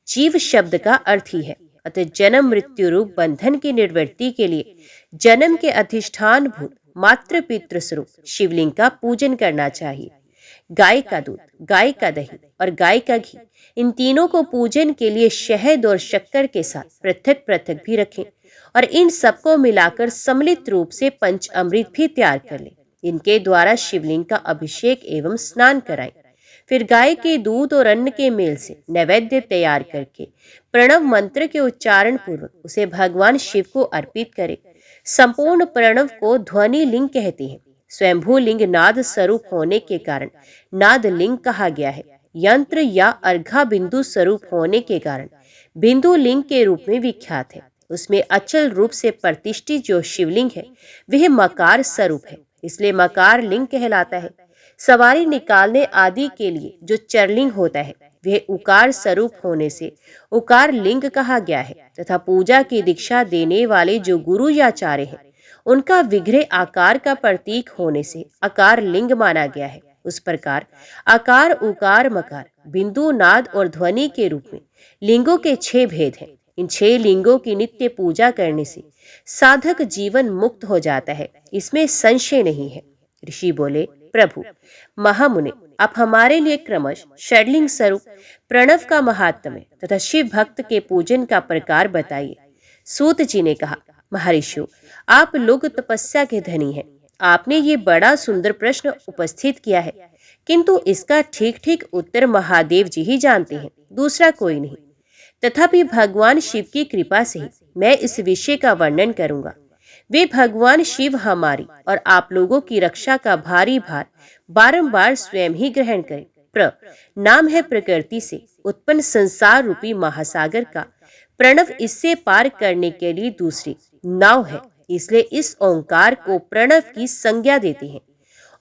जीव शब्द का अर्थ ही है। अतः जन्म मृत्यु रूप बंधन की निवृत्ति के लिए जन्म के अधिष्ठान भूत मातृ पितृ स्वरूप शिवलिंग का पूजन करना चाहिए। गाय का दूध, गाय का दही और गाय का घी, इन तीनों को पूजन के लिए शहद और शक्कर के साथ पृथक पृथक भी रखें और इन सबको मिलाकर सम्मिलित रूप से पंच अमृत भी तैयार कर लें। इनके द्वारा शिवलिंग का अभिषेक एवं स्नान कराएं। फिर गाय के दूध और अन्न के मेल से नैवेद्य तैयार करके प्रणव मंत्र के उच्चारण पूर्वक उसे भगवान शिव को अर्पित करें। संपूर्ण प्रणव को ध्वनि लिंग कहते हैं। स्वयंभू लिंग नाद स्वरूप होने के कारण नाद लिंग कहा गया है। यंत्र या अर्घा बिंदु स्वरूप होने के कारण बिंदु लिंग के रूप में विख्यात है। उसमें अचल रूप से प्रतिष्ठित जो शिवलिंग है, वह मकार स्वरूप है, इसलिए मकार लिंग कहलाता है। सवारी निकालने आदि के लिए जो चरलिंग होता है, वह उकार स्वरूप होने से उकार लिंग कहा गया है। तथा पूजा की दीक्षा देने वाले जो गुरु या आचार्य हैं, उनका विग्रह आकार का प्रतीक होने से आकार लिंग माना गया है। उस प्रकार आकार, उकार, मकार, बिंदु, नाद और ध्वनि के रूप में लिंगों के 6 भेद हैं। इन 6 लिंगों की नित्य पूजा करने से साधक जीवन मुक्त हो जाता है, इसमें संशय नहीं है। ऋषि बोले, प्रभु महामुने, आप हमारे लिए क्रमश षडलिंग स्वरूप प्रणव का महात्म्य तथा शिव भक्त के पूजन का प्रकार बताइए। सूत जी ने कहा, महर्षियों, आप लोग तपस्या के धनी हैं। आपने ये बड़ा सुंदर प्रश्न उपस्थित किया है, किंतु इसका ठीक ठीक उत्तर महादेव जी ही जानते हैं, दूसरा कोई नहीं। तथापि भगवान शिव की कृपा से ही मैं इस विषय का वर्णन करूंगा। वे भगवान शिव हमारी और आप लोगों की रक्षा का भारी भार बारंबार स्वयं ही ग्रहण करें। नाम है प्रकृति से उत्पन्न संसार रूपी महासागर का। प्रणव इससे पार करने के लिए दूसरी नाव है, इसलिए इस ओंकार को प्रणव की संज्ञा देते हैं।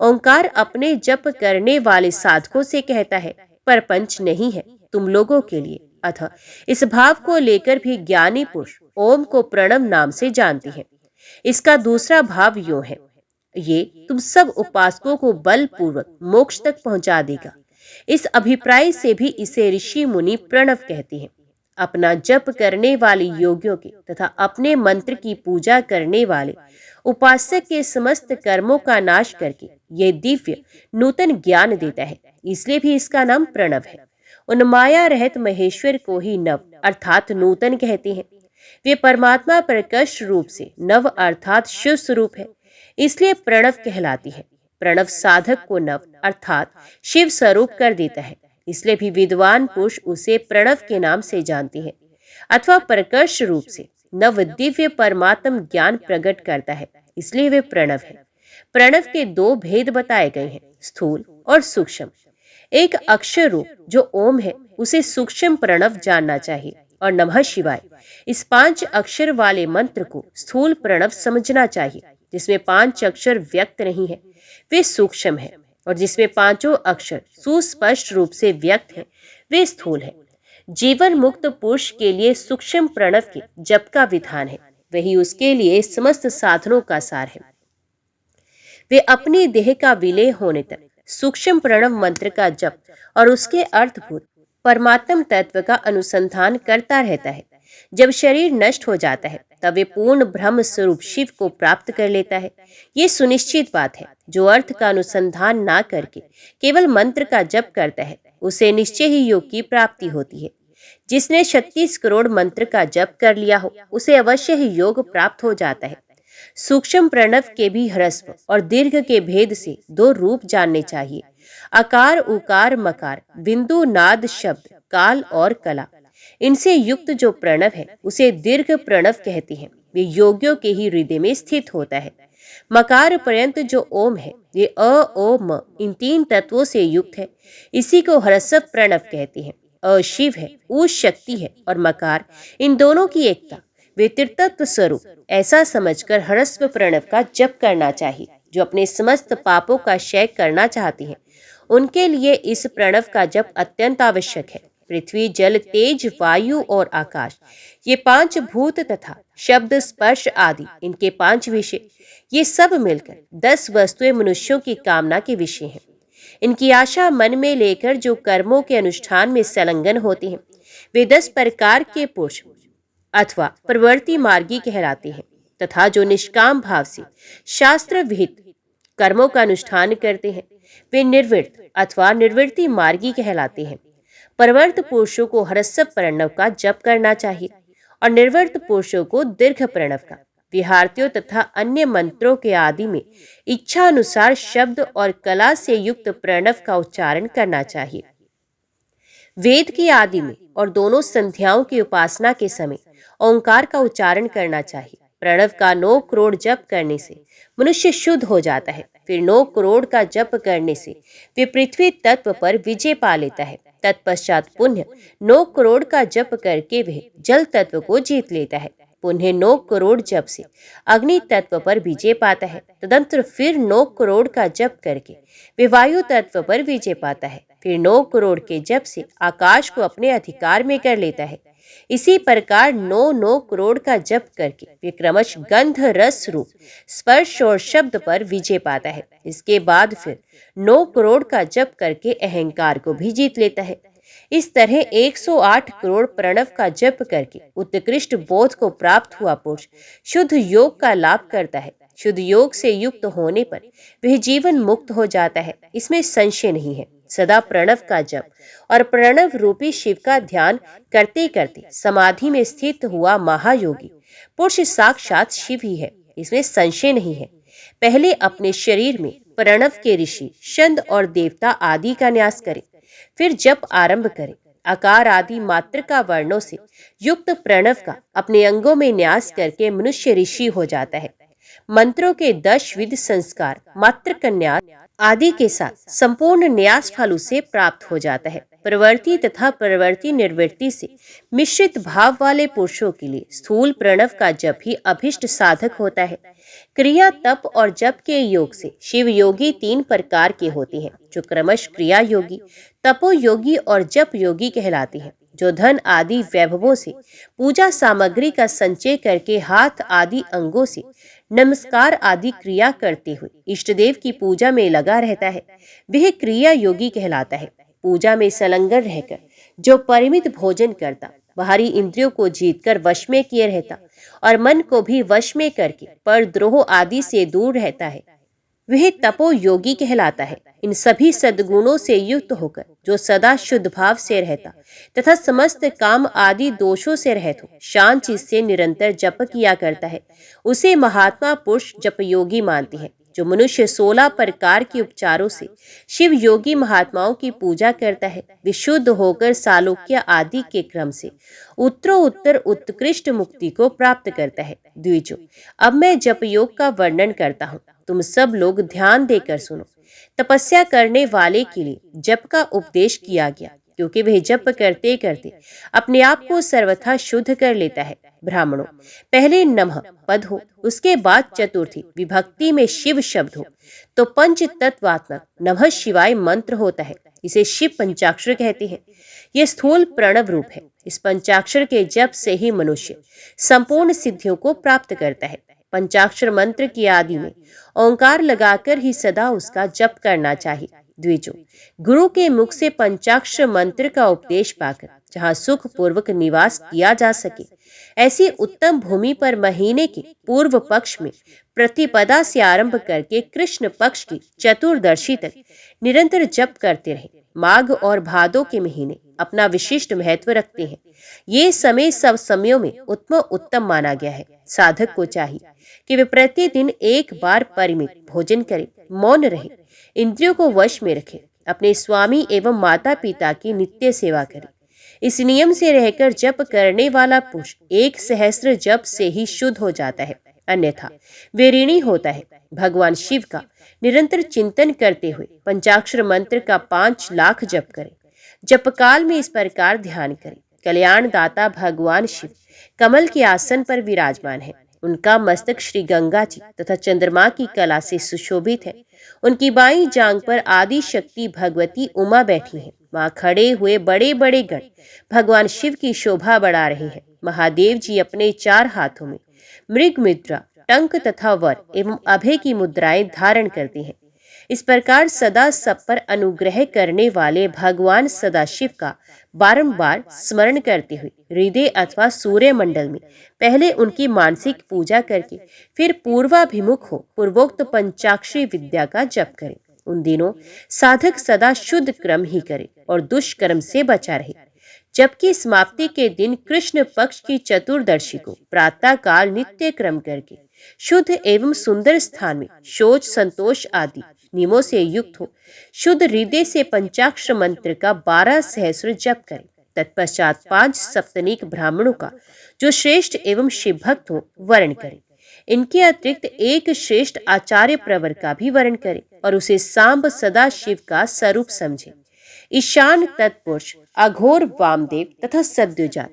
ओंकार अपने जप करने वाले साधकों से कहता है, परपंच नहीं है तुम लोगों के लिए। अतः इस भाव को लेकर भी ज्ञानी पुरुष ओम को प्रणव नाम से जानते हैं। इसका दूसरा भाव यूं है, ये तुम सब उपासकों को बलपूर्वक मोक्ष तक पहुंचा देगा। इस अभिप्राय से भी इसे ऋषि मुनि प्रणव कहते हैं। अपना जप करने वाले योगियों के तथा अपने मंत्र की पूजा करने वाले उपासक के समस्त कर्मों का नाश करके ये दिव्य नूतन ज्ञान देता है, इसलिए भी इसका नाम प्रणव है। उन माया रहित महेश्वर को ही नव अर्थात नूतन कहते हैं। वे परमात्मा प्रकर्ष रूप से नव अर्थात शिव स्वरूप है, इसलिए प्रणव कहलाती है। प्रणव साधक को नव अर्थात शिव स्वरूप कर देता है, इसलिए भी विद्वान पुरुष उसे प्रणव के नाम से जानते हैं, अथवा प्रकर्ष रूप से नव दिव्य परमात्म ज्ञान प्रकट करता है, इसलिए वे प्रणव है। प्रणव के 2 भेद बताए गए हैं, स्थूल और सूक्ष्म। एक अक्षर रूप जो ओम है, उसे सूक्ष्म प्रणव जानना चाहिए, और नमः शिवाय इस 5 अक्षर वाले मंत्र को स्थूल प्रणव समझना चाहिए। जिसमें 5 अक्षर व्यक्त नहीं है, वे सूक्ष्म है, और जिसमें 5 अक्षर सुस्पष्ट रूप से व्यक्त है, वे स्थूल है। जीवन मुक्त पुरुष के लिए सूक्ष्म प्रणव के जप का विधान है, वही उसके लिए समस्त साधनों का सार है। वे अपनी देह का विलय होने तक सूक्ष्म प्रणव मंत्र का जप और उसके अर्थभूत परमात्म तत्व का अनुसंधान करता रहता है। जब शरीर नष्ट हो जाता है तब वे पूर्ण ब्रह्म स्वरूप शिव को प्राप्त कर लेता है। ये सुनिश्चित बात है। जो अर्थ का अनुसंधान ना करके केवल मंत्र का जप करता है उसे निश्चय ही योग की प्राप्ति होती है। जिसने 36 करोड़ मंत्र का जप कर लिया हो उसे अवश्य ही योग प्राप्त हो जाता है। सूक्ष्म प्रणव के भी ह्रस्व और दीर्घ के भेद से दो रूप जानने चाहिए। आकार, उकार, मकार, बिंदु, नाद, शब्द, काल और कला, इनसे युक्त जो प्रणव है उसे दीर्घ प्रणव कहते हैं। वे योगियों के ही हृदय में स्थित होता है। मकार पर्यंत जो ओम है ये अ, ओ, म इन 3 तत्वों से युक्त है। इसी को ह्रस्व प्रणव कहते हैं। अ शिव है, ऊ शक्ति है और मकार इन दोनों की एकता, वे त्रितत्व स्वरूप, ऐसा समझकर ह्रस्व प्रणव का जप करना चाहिए। जो अपने समस्त पापों का क्षय करना चाहते हैं उनके लिए इस प्रणव का जप अत्यंत आवश्यक है। पृथ्वी, जल, तेज, वायु और आकाश, ये 5 भूत तथा शब्द, स्पर्श आदि इनके 5 विषय, ये सब मिलकर 10 वस्तुएं मनुष्यों की कामना के विषय हैं। इनकी आशा मन में लेकर जो कर्मों के अनुष्ठान में संलग्न होते हैं वे 10 प्रकार के पुरुष अथवा प्रवृत्ति मार्गी कहलाते हैं। तथा जो निष्काम भाव से शास्त्र विहित कर्मों का अनुष्ठान करते हैं वे निर्वृत्त अथवा निर्वृत्ति मार्गी कहलाते हैं। प्रवृत्त पुरुषों को ह्रस्व प्रणव का जप करना चाहिए और निर्वृत्त पुरुषों को दीर्घ प्रणव का। विहारतियों तथा अन्य मंत्रों के आदि में इच्छा अनुसार शब्द और कला से युक्त प्रणव का उच्चारण करना चाहिए। वेद के आदि में और दोनों संध्याओं की उपासना के समय ओंकार का उच्चारण करना चाहिए। प्रणव का 9 करोड़ जप करने से मनुष्य शुद्ध हो जाता है। फिर 9 करोड़ का जप करने से वे पृथ्वी तत्व पर विजय पा लेता है। तत्पश्चात पुण्य 9 करोड़ का जप करके वह जल तत्व को जीत लेता है। पुण्य 9 करोड़ जप से अग्नि तत्व पर विजय पाता है। तदंतर फिर 9 करोड़ का जप करके वे वायु तत्व पर विजय पाता है। फिर 9 करोड़ के जप से आकाश को अपने अधिकार में कर लेता है। इसी प्रकार 9 करोड़ का जप करके वे क्रमश गंध, रस, रूप, स्पर्श और शब्द पर विजय पाता है। इसके बाद फिर 9 करोड़ का जप करके अहंकार को भी जीत लेता है। इस तरह 108 करोड़ प्रणव का जप करके उत्कृष्ट बोध को प्राप्त हुआ पुरुष शुद्ध योग का लाभ करता है। शुद्ध योग से युक्त होने पर वह जीवन मुक्त हो जाता है, इसमें संशय नहीं है। सदा प्रणव का जप और प्रणव रूपी शिव का ध्यान करते करते समाधि में स्थित हुआ महायोगी पुरुष साक्षात शिव ही है, इसमें संशय नहीं है। पहले अपने शरीर में प्रणव के ऋषि, छंद और देवता आदि का न्यास करें, फिर जप आरंभ करें। आकार आदि मात्र का वर्णों से युक्त प्रणव का अपने अंगों में न्यास करके मनुष्य ऋषि हो जाता है। मंत्रों के 10 विध संस्कार मात्र का न्यास आदि के साथ संपूर्ण न्यास फल उसे प्राप्त हो जाता है। प्रवृत्ति तथा प्रवृत्ति निवृत्ति से मिश्रित भाव वाले पुरुषों के लिए स्थूल प्रणव का जप ही अभिष्ट साधक होता है। क्रिया, तप और जप के योग से शिव योगी 3 प्रकार के होते हैं, जो क्रमश क्रिया योगी, तपो योगी और जप योगी कहलाते हैं। जो धन आदि वैभवों से पूजा सामग्री का संचय करके हाथ आदि अंगों से नमस्कार आदि क्रिया करते हुए इष्ट देव की पूजा में लगा रहता है, वह क्रिया योगी कहलाता है। पूजा में संलग्न रहकर जो परिमित भोजन करता, बाहरी इंद्रियों को जीतकर वश में किए रहता और मन को भी वश में करके परद्रोह आदि से दूर रहता है, वह तपो योगी कहलाता है। इन सभी सद्गुणों से युक्त होकर जो सदा शुद्ध भाव से रहता तथा समस्त काम आदि दोषों से रहित हो शांत चित्त से निरंतर जप किया करता है, उसे महात्मा पुरुष जप योगी मानते हैं। जो मनुष्य 16 प्रकार के उपचारों से शिव योगी महात्माओं की पूजा करता है, विशुद्ध होकर सालोक्य आदि के क्रम से उत्तरोत्तर उत्कृष्ट मुक्ति को प्राप्त करता है। द्विजो, अब मैं जप योग का वर्णन करता हूँ, तुम सब लोग ध्यान देकर सुनो। तपस्या करने वाले के लिए जप का उपदेश किया गया, क्योंकि वह जप करते करते अपने आप को सर्वथा शुद्ध कर लेता है। ब्राह्मणों, पहले नमः पद हो, उसके बाद चतुर्थी विभक्ति में शिव शब्द हो, तो पंच तत्वात्मक नमः शिवाय मंत्र होता है। इसे शिव पंचाक्षर कहते हैं। यह स्थूल प्रणव रूप है। इस पंचाक्षर के जप से ही मनुष्य संपूर्ण सिद्धियों को प्राप्त करता है। पंचाक्षर मंत्र की आदि में ओंकार लगाकर ही सदा उसका जप करना चाहिए। द्विजो, गुरु के मुख से पंचाक्षर मंत्र का उपदेश पाकर जहाँ सुख पूर्वक निवास किया जा सके। ऐसी उत्तम भूमि पर महीने के पूर्व पक्ष में प्रतिपदा से आरंभ करके कृष्ण पक्ष की चतुर्दशी तक निरंतर जप करते रहे। माघ और भादो के महीने अपना विशिष्ट महत्व रखते हैं। ये समय सब समयों में उत्तम माना गया है। साधक को चाहिए कि वे प्रतिदिन एक बार परिमित भोजन करें, मौन रहे, इंद्रियों को वश में रखें, अपने स्वामी एवं माता पिता की नित्य सेवा करें। इस नियम से रहकर जप करने वाला पुरुष 1,000 जप से ही शुद्ध हो जाता है, अन्यथा वे ऋणी होता है। भगवान शिव का निरंतर चिंतन करते हुए पंचाक्षर मंत्र का 5 लाख जप करें। जपकाल में इस प्रकार ध्यान करें। कल्याण दाता भगवान शिव कमल के आसन पर विराजमान है। उनका मस्तक श्री गंगा जी तथा चंद्रमा की कला से सुशोभित है। उनकी बाईं जांग पर आदि शक्ति भगवती उमा बैठी है। वहां खड़े हुए बड़े बड़े गण भगवान शिव की शोभा बढ़ा रहे हैं। महादेव जी अपने 4 हाथों में मृग मुद्रा, टंक तथा वर एवं अभय की मुद्राएं धारण करते हैं। इस प्रकार सदा सब पर अनुग्रह करने वाले भगवान सदाशिव का बारंबार स्मरण करते हुए हृदय अथवा सूर्य मंडल में पहले उनकी मानसिक पूजा करके फिर पूर्वाभिमुख हो पूर्वोक्त पंचाक्षरी विद्या का जप करें। उन दिनों साधक सदा शुद्ध क्रम ही करे और दुष्कर्म से बचा रहे। जबकि समाप्ति के दिन कृष्ण पक्ष की चतुर्दशी को प्रातः काल नित्य क्रम करके शुद्ध एवं सुंदर स्थान में शौच, संतोष आदि नियमों से युक्त हो शुद्ध हृदय से पंचाक्षर मंत्र का 12 सहस्र जप करें। तत्पश्चात 5 सप्तनिक ब्राह्मणों का जो श्रेष्ठ एवं शिव भक्त हो वर्ण करें। इनके अतिरिक्त एक श्रेष्ठ आचार्य प्रवर का भी वर्ण करें और उसे सांब सदा शिव का स्वरूप समझे। ईशान, तत्पुरुष, अघोर, वामदेव तथा सद्योजात,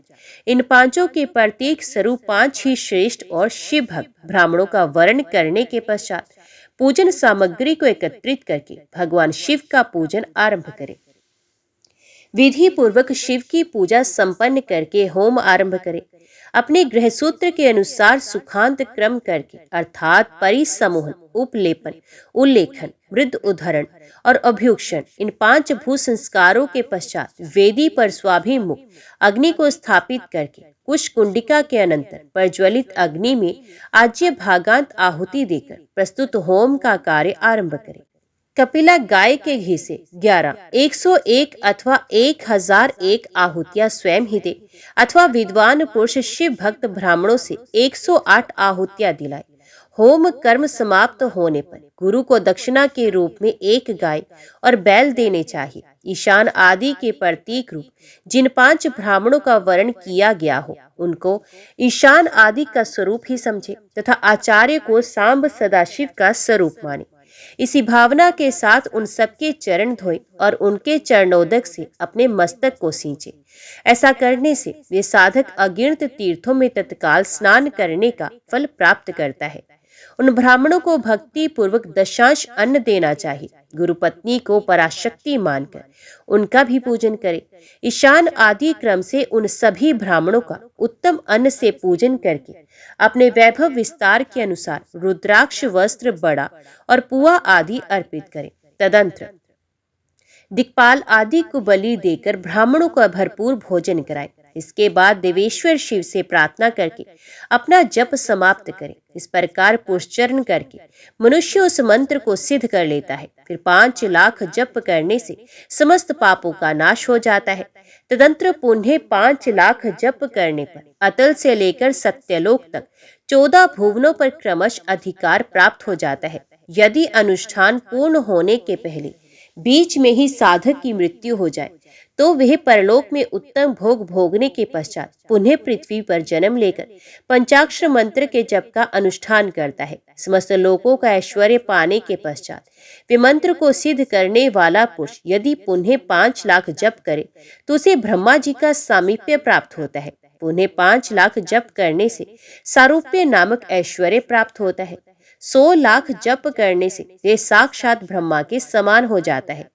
इन 5 के प्रत्येक स्वरूप 5 ही श्रेष्ठ और शिव भक्त ब्राह्मणों का वर्ण करने के पश्चात पूजन सामग्री को एकत्रित करके भगवान शिव का पूजन आरंभ करें। विधि पूर्वक शिव की पूजा संपन्न करके होम आरंभ करें। अपने गृह सूत्र के अनुसार सुखांत क्रम करके अर्थात परिसमोहन, उपलेपन, उल्लेखन, मृद उद्धरण और अभ्युक्षण, इन 5 भू संस्कारों के पश्चात वेदी पर स्वाभिमुख अग्नि को स्थापित करके कुश कुंडिका के अनंतर प्रज्वलित अग्नि में आज्य भागांत आहुति देकर प्रस्तुत होम का कार्य आरंभ करें। कपिला गाय के घी से 11, 101 अथवा 1001 आहुतियां स्वयं ही दे अथवा विद्वान पुरुष शिव भक्त ब्राह्मणों से 108 आहुतियां दिलाए। होम कर्म समाप्त होने पर गुरु को दक्षिणा के रूप में 1 गाय और बैल देने चाहिए। ईशान आदि के प्रतीक रूप जिन 5 ब्राह्मणों का वर्ण किया गया हो उनको ईशान आदि का स्वरूप ही समझे तथा आचार्य को सांब सदाशिव का स्वरूप माने। इसी भावना के साथ उन सबके चरण धोए और उनके चरणोदक से अपने मस्तक को सींचे। ऐसा करने से वे साधक अगिनत तीर्थों में तत्काल स्नान करने का फल प्राप्त करता है। उन ब्राह्मणों को भक्ति पूर्वक दशांश अन्न देना चाहिए। गुरु पत्नी को पराशक्ति मानकर उनका भी पूजन करे। ईशान आदि क्रम से उन सभी ब्राह्मणों का उत्तम अन्न से पूजन करके अपने वैभव विस्तार के अनुसार रुद्राक्ष वस्त्र, बड़ा और पुआ आदि अर्पित करें। तदंतर दिक्पाल आदि को बलि देकर ब्राह्मणों का भरपूर भोजन कराएं। इसके बाद देवेश्वर शिव से प्रार्थना करके अपना जप समाप्त करें। इस प्रकार पुष्चरण करके मनुष्य उस मंत्र को सिद्ध कर लेता है। फिर 5 लाख जप करने से समस्त पापों का नाश हो जाता है। तदंतर पुनः 5 लाख जप करने पर अतल से लेकर सत्यलोक तक 14 भुवनों पर क्रमश अधिकार प्राप्त हो जाता है। यदि अनुष्ठान पूर्ण होने के पहले बीच में ही साधक की मृत्यु हो जाए तो वह परलोक में उत्तम भोग भोगने के पश्चात पुनः पृथ्वी पर जन्म लेकर पंचाक्षर मंत्र के जप का अनुष्ठान करता है। समस्त लोकों का ऐश्वर्य पाने के पश्चात वे मंत्र को सिद्ध करने वाला पुरुष यदि पुनः 5 लाख जप करे तो उसे ब्रह्मा जी का सामीप्य प्राप्त होता है। पुनः 5 लाख जप करने से सारूप्य नामक ऐश्वर्य प्राप्त होता है। 100 लाख जप करने से वे साक्षात ब्रह्मा के समान हो जाता है।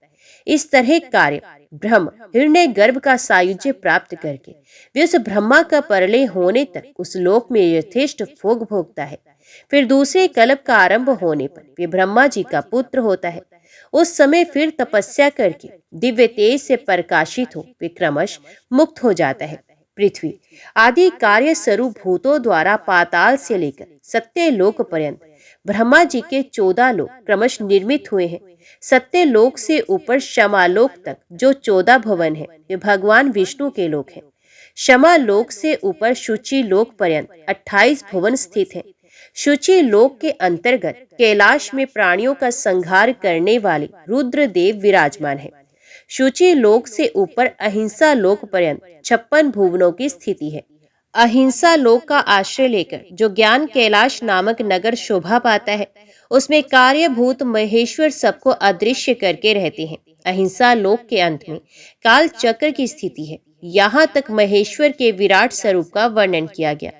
इस तरह कार्य ब्रह्म हिरण्य गर्भ का सायुज्य प्राप्त करके वे उस ब्रह्मा का परलय होने तक उस लोक में यथेष्ट भोग भोगता है। फिर दूसरे कल्प का आरंभ होने पर वे ब्रह्मा जी का पुत्र होता है। उस समय फिर तपस्या करके दिव्य तेज से प्रकाशित हो वे क्रमश मुक्त हो जाता है। पृथ्वी आदि कार्य स्वरूप भूतों द्वारा पाताल से लेकर सत्य लोक पर्यंत ब्रह्मा जी के 14 लोक क्रमश निर्मित हुए हैं। सत्य लोक से ऊपर शमालोक तक जो 14 भवन है वे भगवान विष्णु के लोक हैं। शमा लोक से ऊपर शुचि लोक पर्यंत 28 भवन स्थित हैं। शुचि लोक के अंतर्गत कैलाश में प्राणियों का संहार करने वाले रुद्रदेव विराजमान है। शुचि लोक से ऊपर अहिंसा लोक पर्यंत 56 भुवनों की स्थिति है। अहिंसा लोक का आश्रय लेकर जो ज्ञान कैलाश नामक नगर शोभा पाता है, उसमें कार्यभूत महेश्वर सबको अदृश्य करके रहते हैं। अहिंसा लोक के अंत में काल चक्र की स्थिति है। यहाँ तक महेश्वर के विराट स्वरूप का वर्णन किया गया।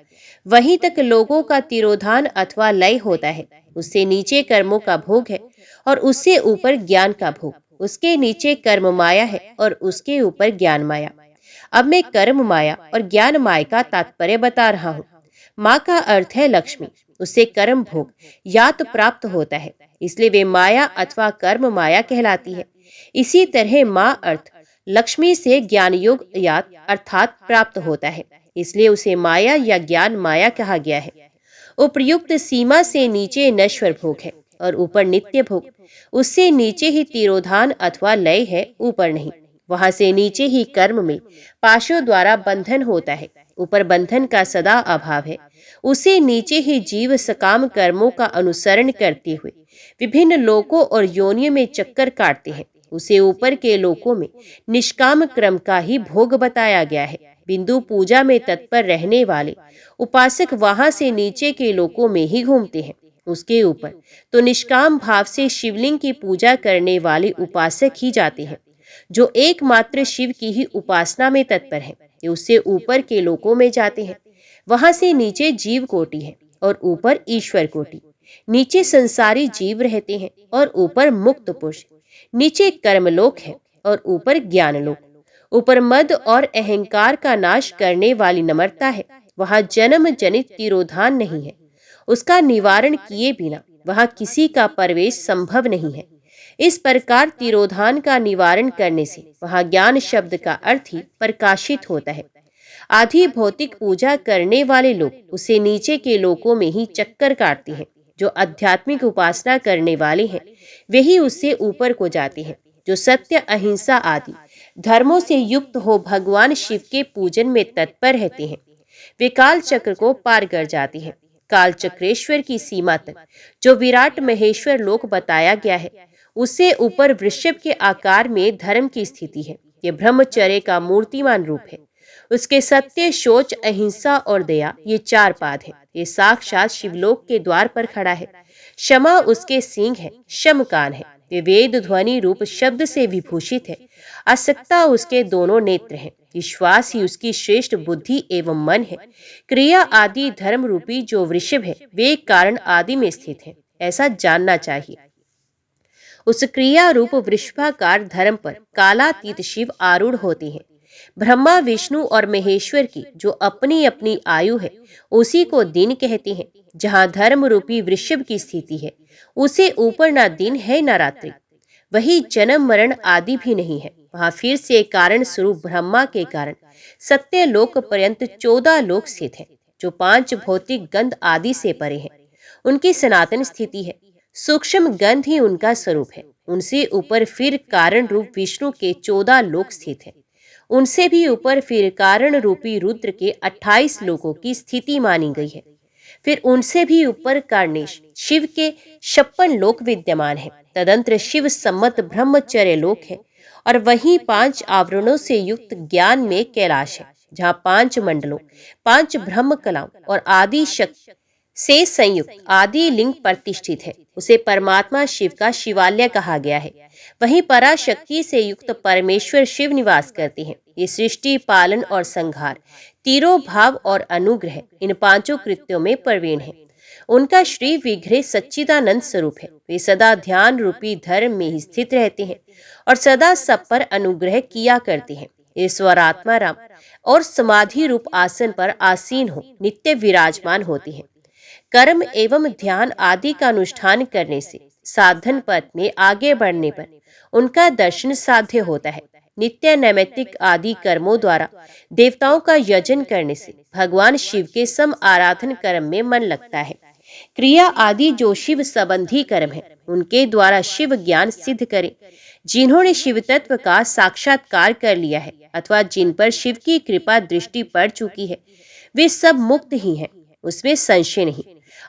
वहीं तक लोगों का तिरोधान अथवा लय होता है। उससे नीचे कर्मों का भोग है और उससे ऊपर ज्ञान का भोग। उसके नीचे कर्म माया है और उसके ऊपर ज्ञान माया। अब मैं कर्म माया और ज्ञान माया का तात्पर्य बता रहा हूँ। माँ का अर्थ है लक्ष्मी, उससे कर्म भोग यात प्राप्त होता है, इसलिए वे माया अथवा कर्म माया कहलाती है। इसी तरह माँ अर्थ लक्ष्मी से ज्ञान योग यात अर्थात प्राप्त होता है, इसलिए उसे माया या ज्ञान माया कहा गया है। उपर्युक्त सीमा से नीचे नश्वर भोग है और ऊपर नित्य भोग। उससे नीचे ही तिरोधान अथवा लय है, ऊपर नहीं। वहां से नीचे ही कर्म में पाशों द्वारा बंधन होता है, ऊपर बंधन का सदा अभाव है। उसे नीचे ही जीव सकाम कर्मों का अनुसरण करते हुए विभिन्न लोकों और योनियों में चक्कर काटते हैं। उसे ऊपर के लोकों में निष्काम क्रम का ही भोग बताया गया है। बिंदु पूजा में तत्पर रहने वाले उपासक वहां से नीचे के लोकों में ही घूमते हैं। उसके ऊपर तो निष्काम भाव से शिवलिंग की पूजा करने वाले उपासक ही जाते हैं, जो एकमात्र शिव की ही उपासना में तत्पर है। उससे ऊपर के लोकों में जाते हैं। वहां से नीचे जीव कोटि है और ऊपर ईश्वर कोटि। नीचे संसारी जीव रहते हैं और ऊपर मुक्त पुरुष। नीचे कर्मलोक है और ऊपर ज्ञानलोक। ऊपर मद और अहंकार का नाश करने वाली नम्रता है। वहां जन्म जनित तिरोधान नहीं है। उसका निवारण किए बिना वहां किसी का प्रवेश संभव नहीं है। इस प्रकार तिरोधान का निवारण करने से वहां ज्ञान शब्द का अर्थ ही प्रकाशित होता है। आधी भौतिक पूजा करने वाले लोग उसे नीचे के लोकों में ही चक्कर काटते हैं। जो आध्यात्मिक उपासना करने वाले हैं वे ही उससे ऊपर को जाते हैं। जो सत्य अहिंसा आदि धर्मों से युक्त हो भगवान शिव के पूजन में तत्पर रहते हैं, वे काल चक्र को पार कर जाते हैं। काल चक्रेश्वर की सीमा तक जो विराट महेश्वर लोक बताया गया है, उससे ऊपर वृषभ के आकार में धर्म की स्थिति है। ये ब्रह्मचर्य का मूर्तिमान रूप है। उसके सत्य, शौच, अहिंसा और दया ये 4 पाद है। ये साक्षात शिवलोक के द्वार पर खड़ा है। क्षमा उसके सींग है, शमकान है। ये वेद ध्वनि रूप शब्द से विभूषित है। आसक्ता उसके दोनों नेत्र हैं। विश्वास ही उसकी श्रेष्ठ बुद्धि एवं मन है। क्रिया आदि धर्म रूपी जो वृषभ है वे कारण आदि में स्थित है, ऐसा जानना चाहिए। उस क्रिया रूप वृषभाकार धर्म पर कालातीत शिव आरूढ़ होते हैं। ब्रह्मा, विष्णु और महेश्वर की जो अपनी अपनी आयु है उसी को दिन कहते हैं। जहाँ धर्म रूपी वृषभ की स्थिति है उसे ऊपर ना दिन है ना रात्रि। वही जन्म मरण आदि भी नहीं है। वहां फिर से कारण स्वरूप ब्रह्मा के कारण सत्य लोक पर्यंत 14 लोक स्थित है, जो 5 भौतिक गंध आदि से परे हैं। उनकी सनातन स्थिति है। सूक्ष्म गंध ही उनका स्वरूप है। उनसे ऊपर फिर कारण रूप विष्णु के 14 लोक स्थित है। उनसे भी ऊपर फिर कारण रूपी रुद्र के 28 लोकों की स्थिति मानी गई है। फिर उनसे भी ऊपर कार्णेश शिव के 56 लोक विद्यमान है। तदंतर शिव सम्मत ब्रह्मचर्य लोक है और वहीं 5 आवरणों से युक्त ज्ञान में कैलाश है, जहाँ 5 मंडलों, 5 ब्रह्म कलाओं और आदि शक्ति से संयुक्त आदि लिंग प्रतिष्ठित है। उसे परमात्मा शिव का शिवालय कहा गया है। वहीं पराशक्ति से युक्त परमेश्वर शिव निवास करते हैं। ये सृष्टि, पालन और संहार, तीरों भाव और अनुग्रह इन 5 कृत्यों में प्रवीण है। उनका श्री विग्रह सच्चिदानंद स्वरूप है। वे सदा ध्यान रूपी धर्म में ही स्थित रहते हैं और सदा सब पर अनुग्रह किया करते हैं। ईश्वर आत्मा राम और समाधि रूप आसन पर आसीन हो नित्य विराजमान होते हैं। कर्म एवं ध्यान आदि का अनुष्ठान करने से साधन पथ में आगे बढ़ने पर उनका दर्शन साध्य होता है। नित्य नैमित्तिक आदि कर्मों द्वारा देवताओं का यजन करने से भगवान शिव के सम आराधन कर्म में मन लगता है। क्रिया आदि जो शिव संबंधी कर्म है, उनके द्वारा शिव ज्ञान सिद्ध करें। जिन्होंने शिव तत्व का साक्षात्कार कर लिया है अथवा जिन पर शिव की कृपा दृष्टि पड़ चुकी है, वे सब मुक्त ही हैं, उसमें संशय नहीं।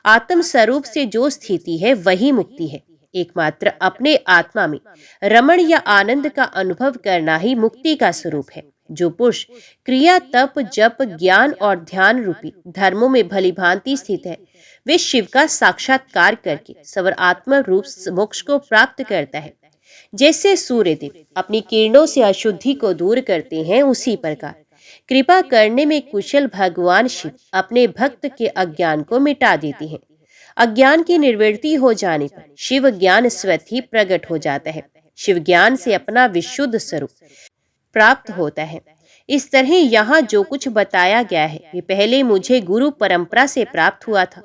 आत्म स्वरूप से जो स्थिति है वही मुक्ति है। एकमात्र अपने आत्मा में रमण या आनंद का अनुभव करना ही मुक्ति का स्वरूप है। जो पुरुष क्रिया तप जप ज्ञान और ध्यान रूपी धर्मों में भली भांति स्थित है, वे शिव का साक्षात्कार करके सवर आत्म रूप मोक्ष को प्राप्त करता है। जैसे सूर्य देव अपनी किरणों से अशुद्धि को दूर करते हैं, उसी प्रकार कृपा करने में कुशल भगवान शिव अपने भक्त के अज्ञान को मिटा देते हैं। अज्ञान की निर्वृत्ति हो जाने पर शिव ज्ञान स्वतः ही प्रकट हो जाता है। शिव ज्ञान से अपना विशुद्ध स्वरूप प्राप्त होता है। इस तरह यहाँ जो कुछ बताया गया है वे पहले मुझे गुरु परंपरा से प्राप्त हुआ था।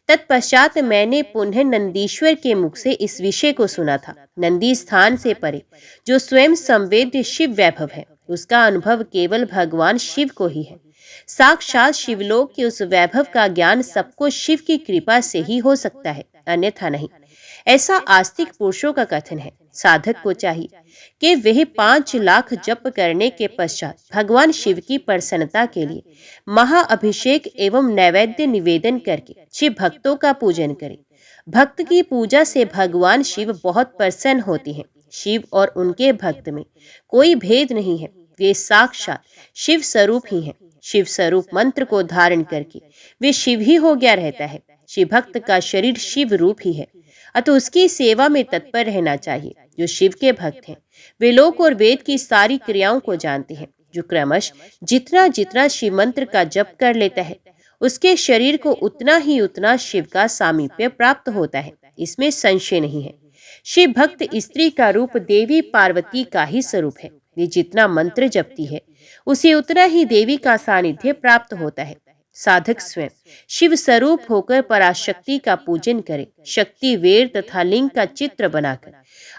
तत्पश्चात मैंने पुनः नंदीश्वर के मुख से इस विषय को सुना था। नंदी स्थान से परे जो स्वयं संवेद्य शिव वैभव है, उसका अनुभव केवल भगवान शिव को ही है। साक्षात शिवलोक के उस वैभव का ज्ञान सबको शिव की कृपा से ही हो सकता है, अन्यथा नहीं। ऐसा आस्तिक पुरुषों का कथन है। साधक को चाहिए कि वह 5 लाख जप करने के पश्चात भगवान शिव की प्रसन्नता के लिए महाअभिषेक एवं नैवेद्य निवेदन करके शिव भक्तों का पूजन करे। भक्त की पूजा से भगवान शिव बहुत प्रसन्न होते हैं। शिव और उनके भक्त में कोई भेद नहीं है, वे साक्षात शिव स्वरूप ही हैं। शिव स्वरूप मंत्र को धारण करके वे शिव ही हो गया रहता है। शिव भक्त का शरीर शिव रूप ही है, अतः उसकी सेवा में तत्पर रहना चाहिए। जो शिव के भक्त हैं वे लोक और वेद की सारी क्रियाओं को जानते हैं। जो क्रमश जितना जितना शिव मंत्र का जप कर लेता है, उसके शरीर को उतना शिव का सामीप्य प्राप्त होता है, इसमें संशय नहीं है। शिव भक्त स्त्री का रूप देवी पार्वती का ही स्वरूप है। वे जितना मंत्र जपती है, उसे उतना ही देवी का सानिध्य प्राप्त होता है। साधक स्वयं शिव स्वरूप होकर पराशक्ति का पूजन करे। शक्ति वेर तथा लिंग का चित्र बनाकर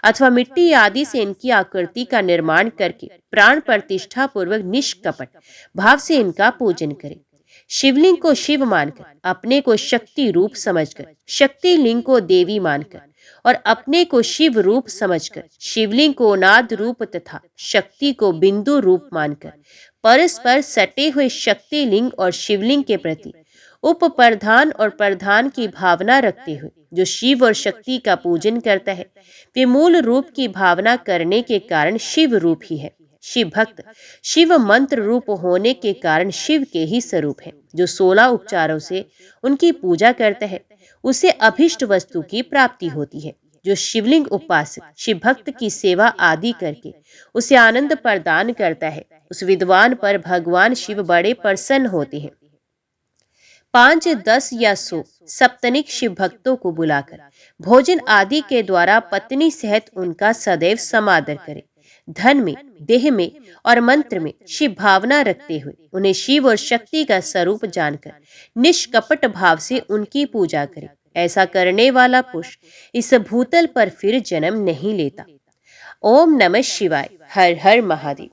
अथवा मिट्टी आदि से इनकी आकृति का निर्माण करके प्राण प्रतिष्ठा पूर्वक निष्कपट भाव से इनका पूजन करे। शिवलिंग को शिव मानकर, अपने को शक्ति रूप समझकर, शक्ति लिंग को देवी मानकर और अपने को शिव रूप समझकर, शिवलिंग को नाद रूप तथा शक्ति को बिंदु रूप मानकर परस्पर सटे हुए शक्ति लिंग और शिवलिंग के प्रति उपप्रधान और प्रधान की भावना रखते हुए जो शिव और शक्ति का पूजन करता है, वे मूल रूप की भावना करने के कारण शिव रूप ही है। शिव भक्त शिव मंत्र रूप होने के कारण शिव के ही स्वरूप है। जो 16 उपचारों से उनकी पूजा करता है, उसे अभिष्ट वस्तु की प्राप्ति होती है। जो शिवलिंग उपासक शिव भक्त की सेवा आदि करके उसे आनंद प्रदान करता है, उस विद्वान पर भगवान शिव बड़े प्रसन्न होते हैं। 5, 10 या 100 सप्तनिक शिव भक्तों को बुलाकर भोजन आदि के द्वारा पत्नी सहित उनका सदैव समादर करे। धन में, देह में और मंत्र में शिव भावना रखते हुए उन्हें शिव और शक्ति का स्वरूप जानकर निष्कपट भाव से उनकी पूजा करे। ऐसा करने वाला पुरुष इस भूतल पर फिर जन्म नहीं लेता। ओम नमः शिवाय। हर हर महादेव।